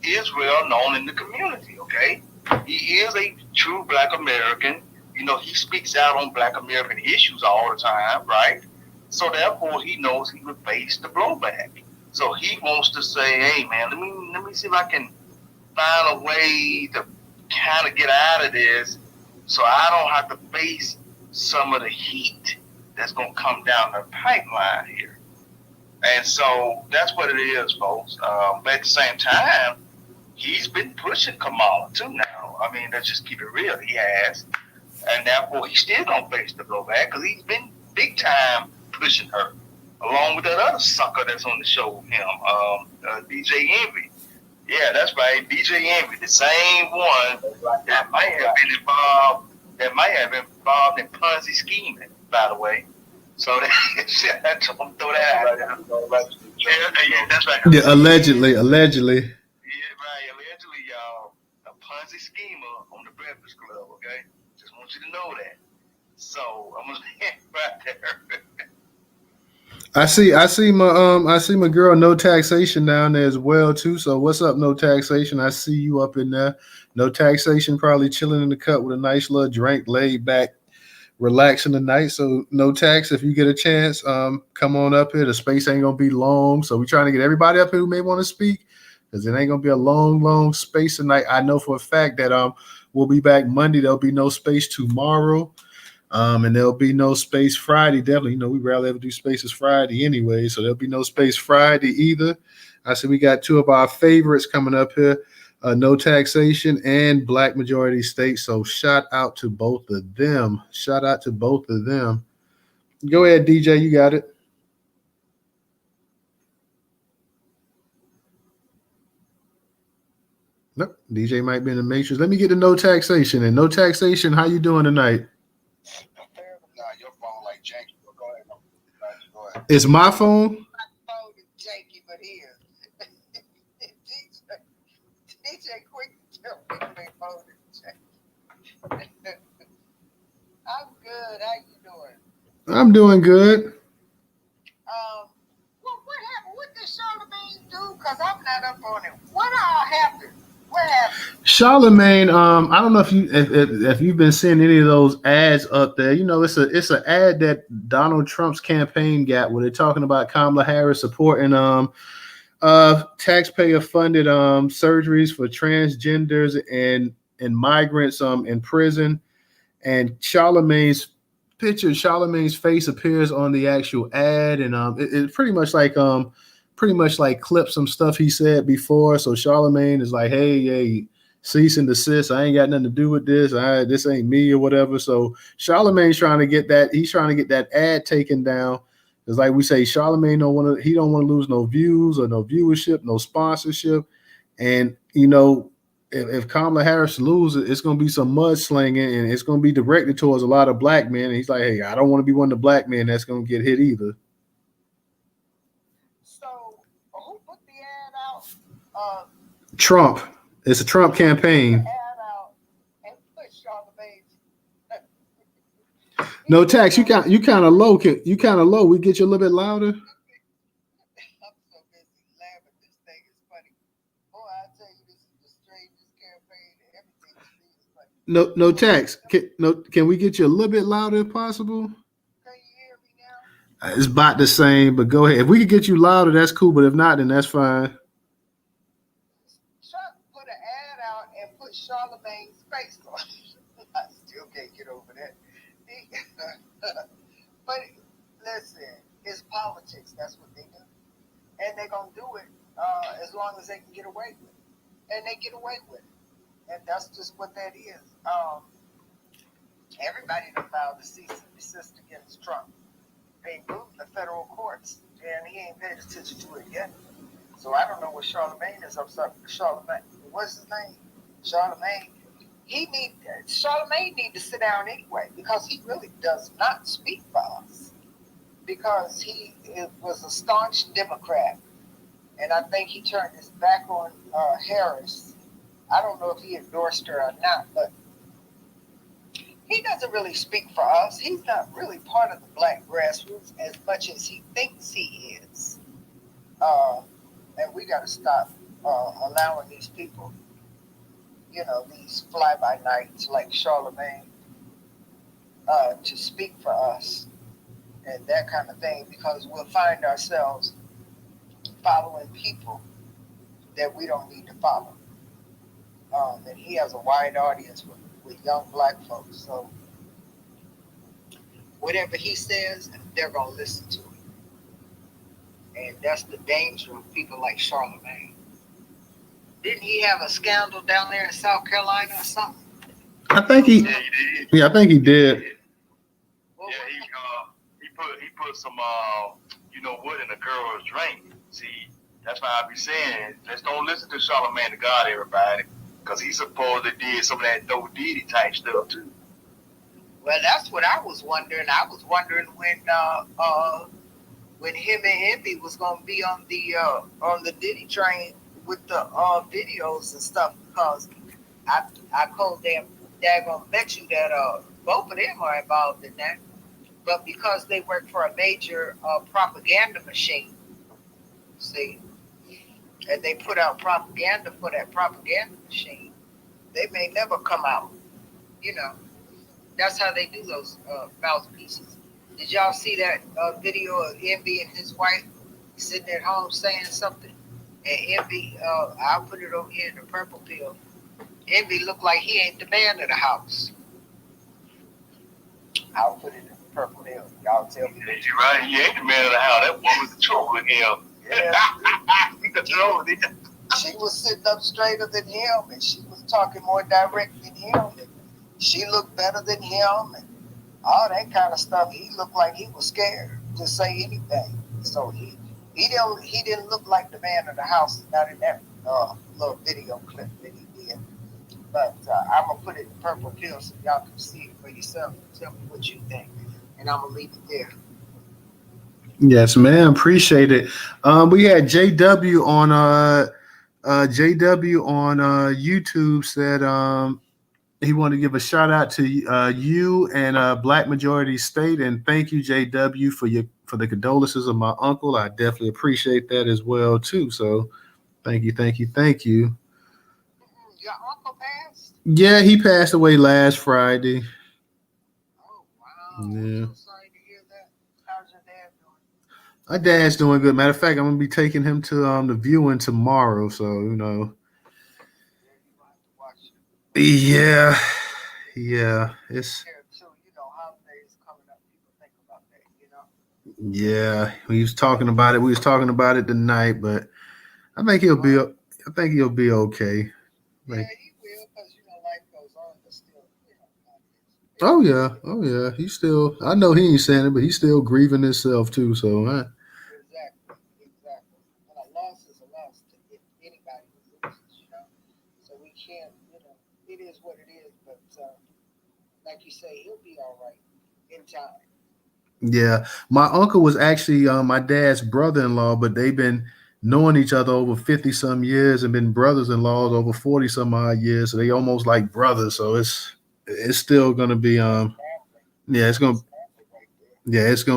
is well known in the community, okay? He is a true black American. You know, he speaks out on black American issues all the time, right? So therefore, he knows he would face the blowback. So he wants to say, hey, man, let me see if I can find a way to kind of get out of this so I don't have to face some of the heat that's going to come down the pipeline here. And so that's what it is, folks. But at the same time, he's been pushing Kamala too now. I mean, let's just keep it real. He has. And therefore, he's still going to face the blowback because he's been big time pushing her, along with that other sucker that's on the show with him, DJ Envy. Yeah, that's right. DJ Envy, the same one that might have been involved in Ponzi scheming, by the way. So that's I'm throw that out there. Yeah, that's right. Yeah, allegedly. Yeah, right. Allegedly, y'all, a Ponzi schemer on the Breakfast Club. Okay, just want you to know that. So I'm gonna right there. I see my girl No Taxation down there as well too. So what's up, No Taxation? I see you up in there. No Taxation probably chilling in the cut with a nice little drink, laid back, relaxing tonight. So No Tax, if you get a chance, come on up here. The space ain't gonna be long, so we're trying to get everybody up here who may want to speak because it ain't gonna be a long space tonight. I know for a fact that we'll be back Monday. There'll be no space tomorrow. And there'll be no Space Friday. Definitely, we rarely ever do Spaces Friday anyway, so there'll be no Space Friday either. I said we got two of our favorites coming up here, No Taxation and Black Majority States. So shout out to both of them. Shout out to both of them. Go ahead, DJ. You got it. Nope. DJ might be in the matrix. Let me get the No Taxation. And No Taxation, how you doing tonight? Nah, your phone like janky. But go ahead. Go ahead. It's my phone. My phone is janky, but here. DJ quick to tell me my phone is janky. I'm good. How you doing? I'm doing good. What happened? What did Charlamagne do? Because I'm not up on it. What all happened? What happened? Charlamagne, I don't know if you've been seeing any of those ads up there. It's an ad that Donald Trump's campaign got where they're talking about Kamala Harris supporting taxpayer funded surgeries for transgenders and migrants in prison. And Charlamagne's face appears on the actual ad, and it pretty much like clips some stuff he said before. So Charlamagne is like, hey, cease and desist. I ain't got nothing to do with this. This ain't me or whatever. So Charlamagne's trying to get that. He's trying to get that ad taken down. It's like we say, Charlamagne don't want to lose no views or no viewership, no sponsorship. And if Kamala Harris loses, it's going to be some mudslinging, and it's going to be directed towards a lot of black men. And he's like, hey, I don't want to be one of the black men that's going to get hit either. So, who put the ad out? Trump. It's a Trump campaign. Ad out and put Charlamagne. No Tax. You kind of low. You kind of low. We get you a little bit louder. I'm so busy laughing. This thing is funny. Boy, I tell you, this is the strangest campaign. Everything is funny. No Tax. Can we get you a little bit louder if possible? Can you hear me now? It's about the same, but go ahead. If we could get you louder, that's cool. But if not, then that's fine. Trump put an ad out and put Charlamagne's face on it. I still can't get over that. But listen, it's politics. That's what they do. And they're going to do it as long as they can get away with it. And they get away with it. And that's just what that is. Everybody done filed a cease and desist against Trump. They moved the federal courts, and he ain't paid attention to it yet. So I don't know what Charlamagne is upset with. Charlamagne, what's his name? Charlamagne. Charlamagne need to sit down anyway, because he really does not speak for us. Because he was a staunch Democrat, and I think he turned his back on Harris. I don't know if he endorsed her or not, but he doesn't really speak for us. He's not really part of the black grassroots as much as he thinks he is. And we got to stop allowing these people, these fly-by-nights like Charlamagne, to speak for us and that kind of thing, because we'll find ourselves following people that we don't need to follow. And he has a wide audience with young black folks. So whatever he says, they're going to listen to it. And that's the danger of people like Charlamagne. Didn't he have a scandal down there in South Carolina or something? I think he. Yeah, he did. Yeah, I think he did. Yeah, he put some wood in a girl's drink. See, that's why I be saying, let's don't listen to Charlamagne the God, everybody, because he supposedly did some of that No Diddy type stuff too. Well, that's what I was wondering. I was wondering when him and Envy was gonna be on the Diddy train with the videos and stuff, because I called them daggone bet you that both of them are involved in that. But because they work for a major propaganda machine, see, and they put out propaganda for that propaganda machine, they may never come out. That's how they do those mouthpieces. Did y'all see that video of Envy and his wife sitting at home saying something? And Envy, I'll put it over here in the purple pill. Envy looked like he ain't the man of the house. I'll put it in purple hill. Y'all tell me. You're right. He ain't the man of the house. That woman was the trouble with him. Yeah. He controlled it. She was sitting up straighter than him, and she was talking more direct than him. And she looked better than him, and all that kind of stuff. He looked like he was scared to say anything. So he didn't look like the man of the house. Not in that little video clip that he did. But I'm gonna put it in purple pill so y'all can see it for yourself and tell me what you think. And I'm gonna leave it there. Yes, ma'am. Appreciate it. We had JW on YouTube said he wanted to give a shout out to you and Black Majority State, and thank you, JW, for the condolences of my uncle. I definitely appreciate that as well too. So thank you. Your uncle passed? Yeah, he passed away last Friday. Oh wow. Yeah. I'm so sorry to hear that. How's your dad doing? My dad's doing good. Matter of fact, I'm gonna be taking him to the viewing tomorrow. So yeah, it's holidays coming up. People think about that, yeah. We was talking about it. We was talking about it tonight, but I think he'll be okay. Yeah, he will, because life goes on, but still, Oh yeah. He's still. I know he ain't saying it, but he's still grieving himself too. So. Exactly. And a loss is a loss to anybody who loses, So we can't, it is what it is. But like you say, he'll be all right in time. Yeah, my uncle was actually my dad's brother-in-law, but they've been knowing each other over 50 some years and been brothers-in-laws over 40 some odd years. So they almost like brothers. So it's still gonna be it's gonna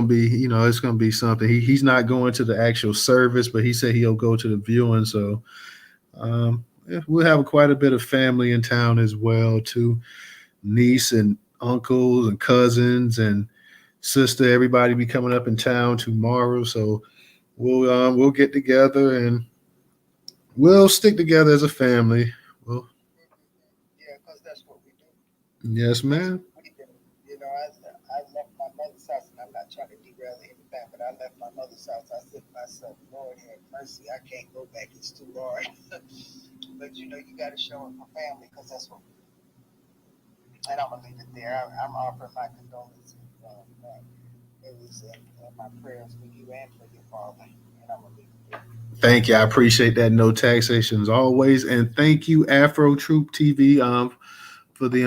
be it's gonna be something. He's not going to the actual service, but he said he'll go to the viewing. So we'll have quite a bit of family in town as well too, niece and uncles and cousins and sister. Everybody be coming up in town tomorrow, so we'll get together and we'll stick together as a family. Well, yeah, because that's what we do. Yes, ma'am. I left my mother's house, and I'm not trying to derail anything, but I left my mother's house. I said to myself, Lord have mercy, I can't go back. It's too hard. But you got to show it for family, because that's what we do. And I'm gonna leave it there. I'm offering my condolences. It was my prayers for you and for your father, and I'm gonna leave it there. Thank you. I appreciate that. No taxation as always, and thank you, Afro Troop TV, for the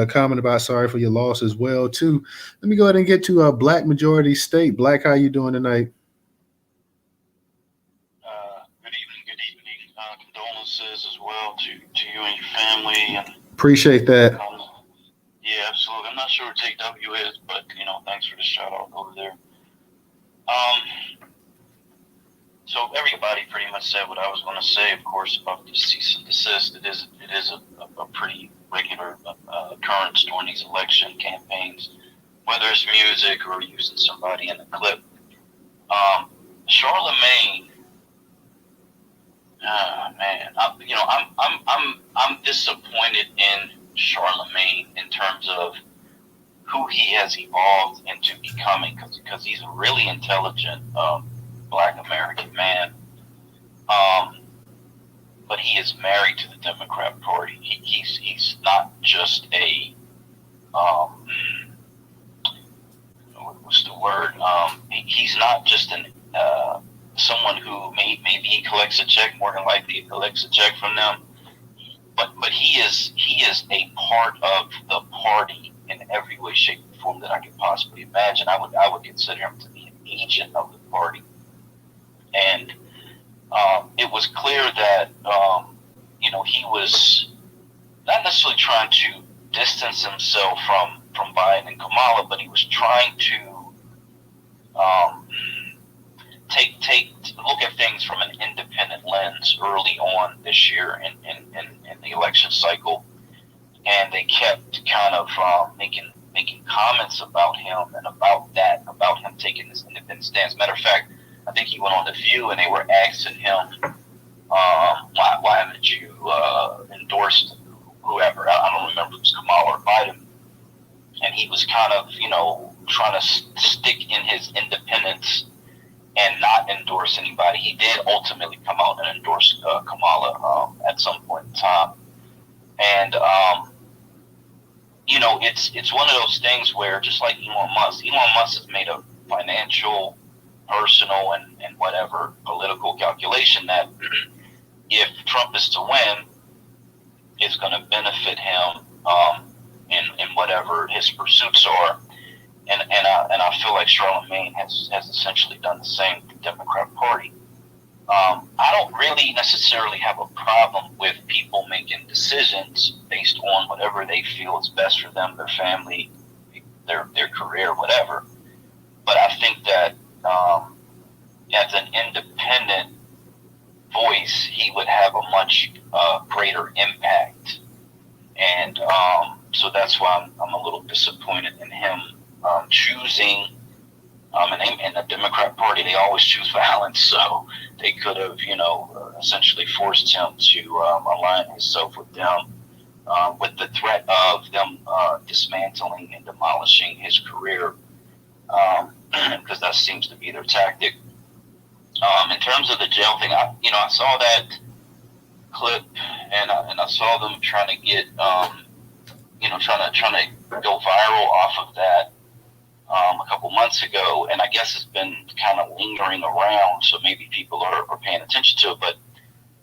comment about sorry for your loss as well too. Let me go ahead and get to Black Majority State. Black, how you doing tonight? Good evening. Condolences as well to you and your family. And appreciate that. Yeah, absolutely. I'm not sure what JW is, but thanks for the shout out over there. So everybody pretty much said what I was going to say, of course, about the cease and desist. It is a pretty regular occurrence during these election campaigns, whether it's music or using somebody in a clip. Charlamagne, man, I'm disappointed in Charlamagne in terms of who he has evolved into becoming, because he's a really intelligent Black American man, but he is married to the Democrat Party. He's not just a what's the word? He's not just an someone who maybe he collects a check. More than likely, he collects a check from them. But he is a part of the party in every way, shape, and form that I could possibly imagine. I would consider him to be an agent of the party. And it was clear that he was not necessarily trying to distance himself from Biden and Kamala, but he was trying to look at things from an independent lens early on this year in the election cycle, and they kept kind of making comments about him and about him taking this independent stance. Matter of fact, I think he went on The View and they were asking him, why haven't you endorsed whoever? I don't remember if it was Kamala or Biden. And he was kind of, trying to stick in his independence and not endorse anybody. He did ultimately come out and endorse Kamala at some point in time. And, it's one of those things where, just like Elon Musk has made a financial, personal, and whatever political calculation that if Trump is to win, it's going to benefit him in whatever his pursuits are. And I feel like Charlamagne has essentially done the same with the Democrat Party. I don't really necessarily have a problem with people making decisions based on whatever they feel is best for them, their family, their career, whatever. But I think that as an independent voice, he would have a much greater impact. And so that's why I'm a little disappointed in him choosing. And the Democrat Party, they always choose violence, so they could have, essentially forced him to align himself with them, with the threat of them dismantling and demolishing his career, because that seems to be their tactic. In terms of the jail thing, I saw that clip, and I saw them trying to get, trying to go viral off of that. A couple months ago, and I guess it's been kind of lingering around, so maybe people are paying attention to it. But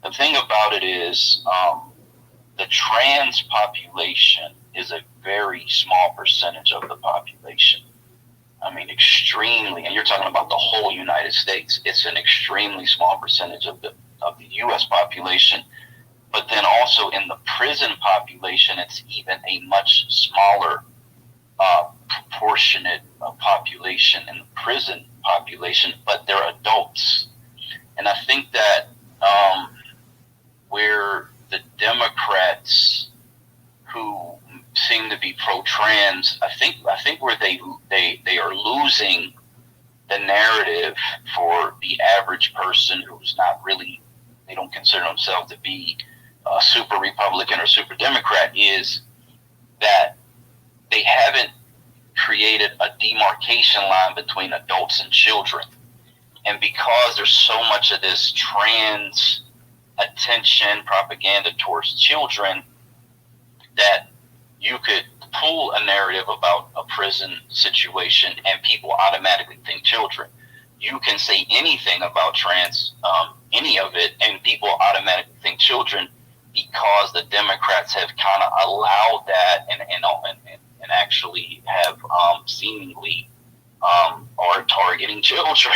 the thing about it is, the trans population is a very small percentage of the population. I mean, extremely, and you're talking about the whole United States. It's an extremely small percentage of the U.S. population. But then also in the prison population, it's even a much smaller proportionate population in the prison population, but they're adults. And I think that where the Democrats who seem to be pro-trans, I think where they are losing the narrative for the average person who's not really, they don't consider themselves to be a super Republican or super Democrat, is that they haven't created a demarcation line between adults and children. And because there's so much of this trans attention propaganda towards children, that you could pull a narrative about a prison situation and people automatically think children. You can say anything about trans, any of it, and people automatically think children, because the Democrats have kind of allowed that and actually have seemingly are targeting children.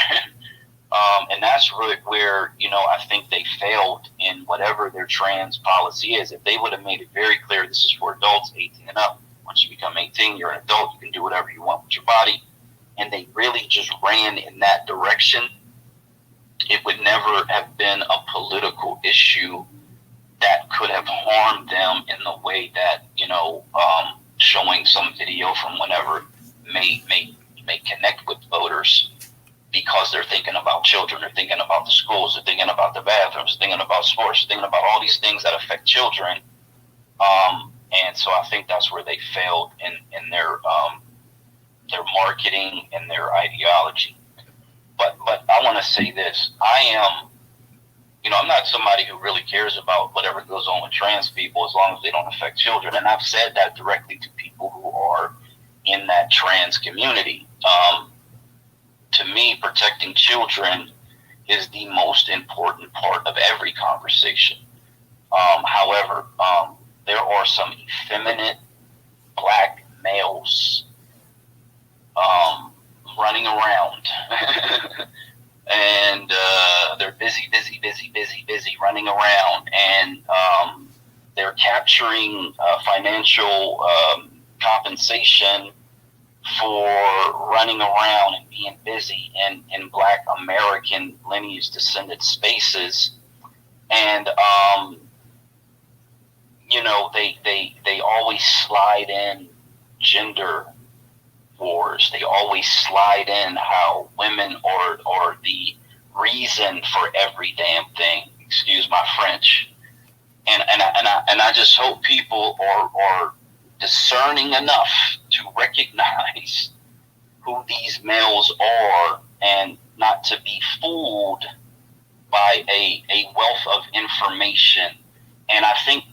And that's really where, I think they failed in whatever their trans policy is. If they would have made it very clear, this is for adults 18 and up. Once you become 18, you're an adult. You can do whatever you want with your body. And they really just ran in that direction. It would never have been a political issue that could have harmed them in the way that, showing some video from whenever may connect with voters, because they're thinking about children, they're thinking about the schools, they're thinking about the bathrooms, thinking about sports, thinking about all these things that affect children. And so I think that's where they failed in their marketing and their ideology. But I want to say this: I'm not somebody who really cares about whatever goes on with trans people as long as they don't affect children. And I've said that directly to people who are in that trans community. To me, protecting children is the most important part of every conversation. However, there are some effeminate black males running around and they're busy running around, and they're capturing financial compensation for running around and being busy in Black American lineage descendant spaces. And they always slide in gender wars. They always slide in how women are the reason for every damn thing. Excuse my French. And I just hope people are discerning enough to recognize who these males are and not to be fooled by a wealth of information. And I think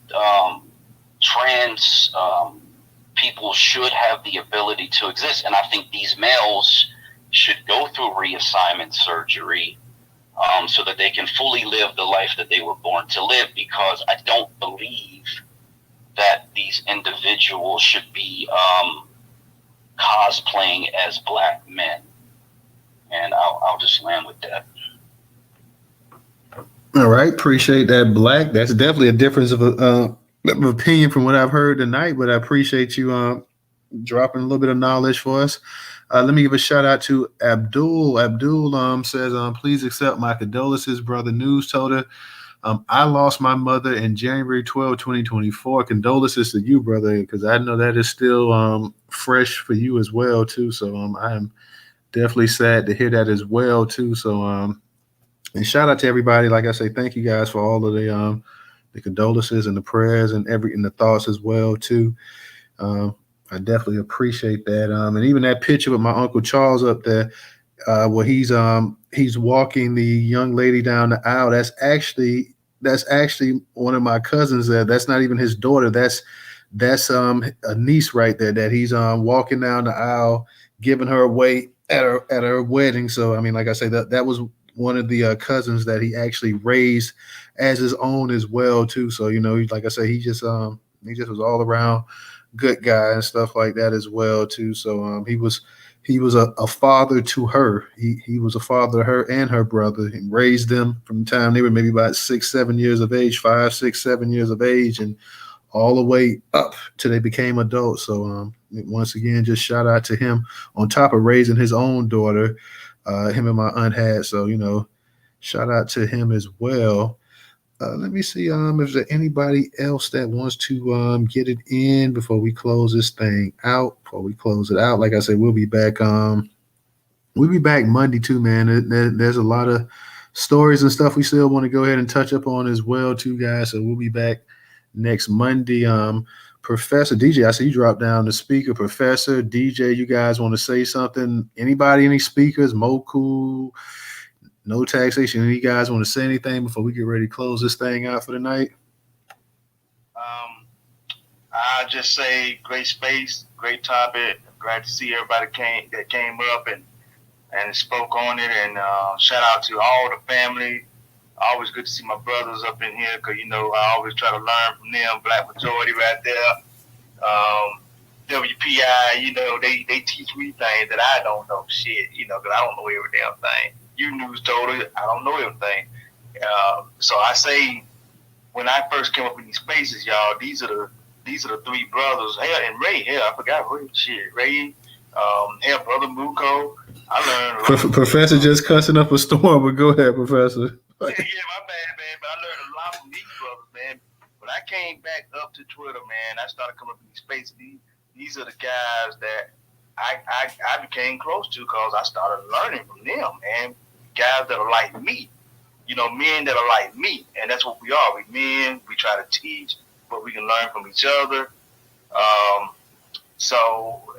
trans people should have the ability to exist. And I think these males should go through reassignment surgery so that they can fully live the life that they were born to live, because I don't believe that these individuals should be cosplaying as black men. And I'll just land with that. All right, appreciate that, Black. That's definitely a difference of opinion from what I've heard tonight, but I appreciate you dropping a little bit of knowledge for us. Let me give a shout out to Abdul. Abdul says, please accept my condolences, brother Newstoter. I lost my mother in January 12, 2024. Condolences to you, brother, because I know that is still fresh for you as well, too. So I am definitely sad to hear that as well, too. So and shout out to everybody. Like I say, thank you guys for all of the condolences and the prayers and the thoughts as well, too. I definitely appreciate that. And even that picture with my Uncle Charles up there, where he's walking the young lady down the aisle. That's actually one of my cousins there. That's not even his daughter. That's a niece right there that he's walking down the aisle, giving her away at her wedding. So I mean, like I say, that was one of the cousins that he actually raised as his own as well, too. So, like I say, he just was all around good guy and stuff like that as well, too. So he was a father to her. He was a father to her and her brother, and raised them from the time they were maybe about 6, 7 years of age, 5, 6, 7 years of age, and all the way up till they became adults. So once again, just shout out to him on top of raising his own daughter. Him and my aunt had. So, shout out to him as well. Let me see if there's anybody else that wants to get it in before we close this thing out. Before we close it out, like I said, we'll be back. We'll be back Monday too, man. There's a lot of stories and stuff we still want to go ahead and touch up on as well, too, guys. So we'll be back next Monday. Professor DJ, I see you drop down the speaker. Professor DJ, you guys want to say something? Anybody, any speakers? Moku, No Taxation. Any guys want to say anything before we get ready to close this thing out for the night? I'll just say great space, great topic. Glad to see everybody that came up and spoke on it. And shout out to all the family. Always good to see my brothers up in here because, I always try to learn from them. Black majority right there. WPI, they teach me things that I don't know shit, because I don't know every damn thing. You Newstoter, I don't know everything. So I say, when I first came up in these spaces, y'all, these are the three brothers. Hell, and Ray, I forgot Ray. Shit, Ray, brother Muko. I learned. Professor just cussing up a storm, but go ahead, Professor. Yeah, my bad, man. But I learned a lot from these brothers, man. When I came back up to Twitter, man, I started coming up in these spaces. These are the guys that I became close to because I started learning from them, man. Guys that are like me, men that are like me, and that's what we are. We men. We try to teach, but we can learn from each other.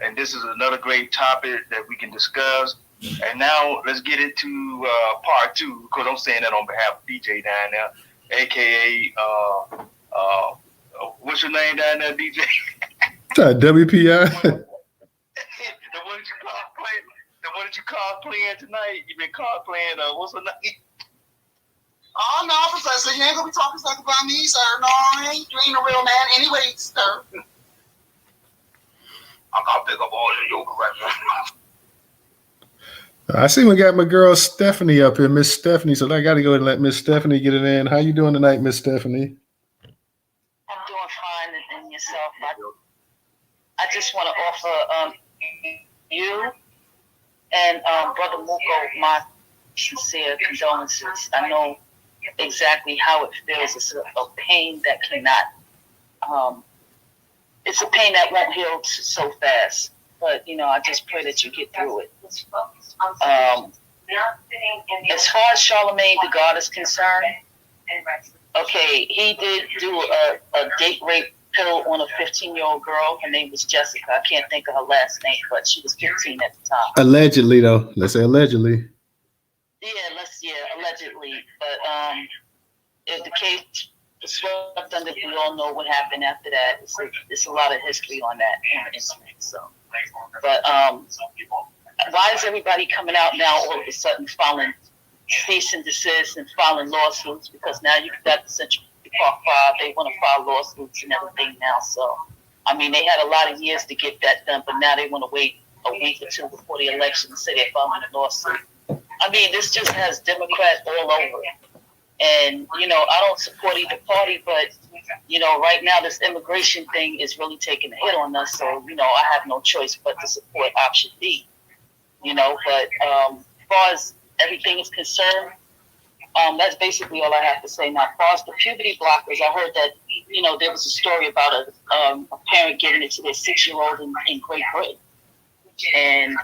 And this is another great topic that we can discuss. And now let's get into part 2, because I'm saying that on behalf of DJ down there, aka what's your name down there, DJ? WPI. The one that you cosplaying tonight. You been cosplaying. What's her name? Oh no, Professor, you ain't gonna be talking stuff about me, sir. No, you ain't a real man anyway, sir. I got pick up all your yoga right now. I see we got my girl Stephanie up here, Miss Stephanie. So I got to go and let Miss Stephanie get it in. How you doing tonight, Miss Stephanie? I'm doing fine, and yourself. I just want to offer you and Brother Muko my sincere condolences. I know exactly how it feels. It's a pain that cannot. It's a pain that won't heal so fast. But I just pray that you get through it. As far as Charlamagne the God is concerned, okay, he did do a date rape pill on a 15-year-old girl. Her name was Jessica. I can't think of her last name, but she was 15 at the time. Allegedly, though. Let's say allegedly. Allegedly. But if the case was swept under, we all know what happened after that. It's a lot of history on that incident. So, but why is everybody coming out now all of a sudden filing cease and desist and filing lawsuits? Because now you've got the Central Park 5. They want to file lawsuits and everything now. So, I mean, they had a lot of years to get that done, but now they want to wait a week or two before the election and say they're filing a lawsuit. I mean, this just has Democrats all over it. And, you know, I don't support either party, but, you know, right now this immigration thing is really taking a hit on us. So, you know, I have no choice but to support option B, you know. But as far as everything is concerned, that's basically all I have to say. Now, as far as the puberty blockers, I heard that, you know, there was a story about a parent giving it to their 6-year-old in Great Britain. And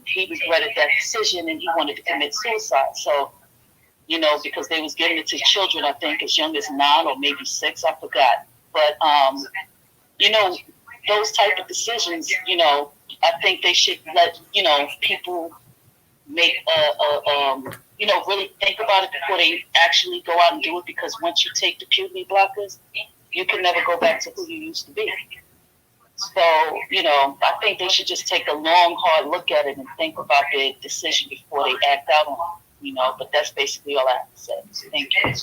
he regretted that decision and he wanted to commit suicide. So, you know, because they was giving it to children, I think, as young as 9 or maybe 6, I forgot. But, you know, those type of decisions, you know, I think they should let, you know, people make, you know, really think about it before they actually go out and do it. Because once you take the puberty blockers, you can never go back to who you used to be. So, you know, I think they should just take a long, hard look at it and think about their decision before they act out on it. You know, but that's basically all I have to say. So thank you.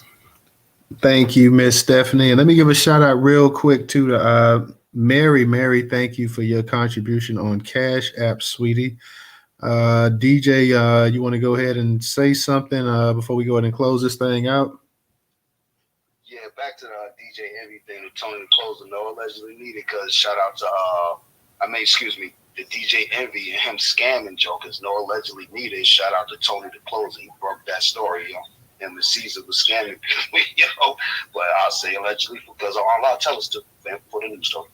Thank you, Miss Stephanie. And let me give a shout out real quick to Mary. Mary, thank you for your contribution on Cash App, sweetie. DJ, you want to go ahead and say something before we go ahead and close this thing out? Yeah, back to the DJ Envy thing with Tony the Closer, no allegedly needed, because shout out to, the DJ Envy and him scamming jokers, no allegedly needed. Shout out to Tony the Closer. He broke that story, you know. Him and Caesar was scamming people, you know. But I'll say allegedly because Allah tell us to put a new story.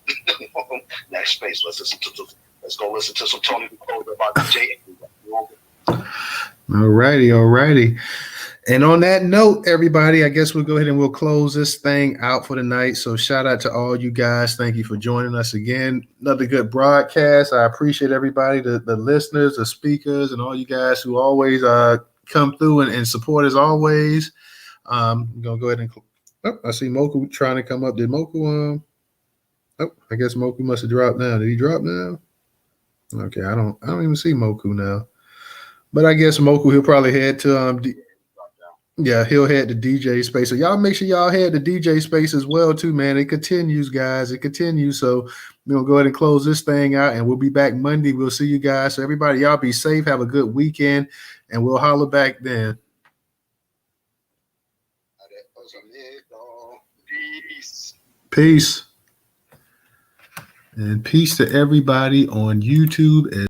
Next space. Let's go listen to some Tony the Closer about DJ Envy. All righty. And on that note, everybody, I guess we'll go ahead and we'll close this thing out for the night. So shout out to all you guys. Thank you for joining us again. Another good broadcast. I appreciate everybody, the listeners, the speakers, and all you guys who always come through and support as always. I'm going to go ahead and I see Moku trying to come up. Did Moku I guess Moku must have dropped now. Did he drop now? Okay, I don't even see Moku now. But I guess Moku, he'll probably head to he'll head to DJ space. So y'all make sure y'all head to DJ space as well too, man. It continues, guys. It continues. So we're gonna go ahead and close this thing out, and we'll be back Monday. We'll see you guys. So everybody, y'all be safe. Have a good weekend, and we'll holler back then. Peace. And peace to everybody on YouTube.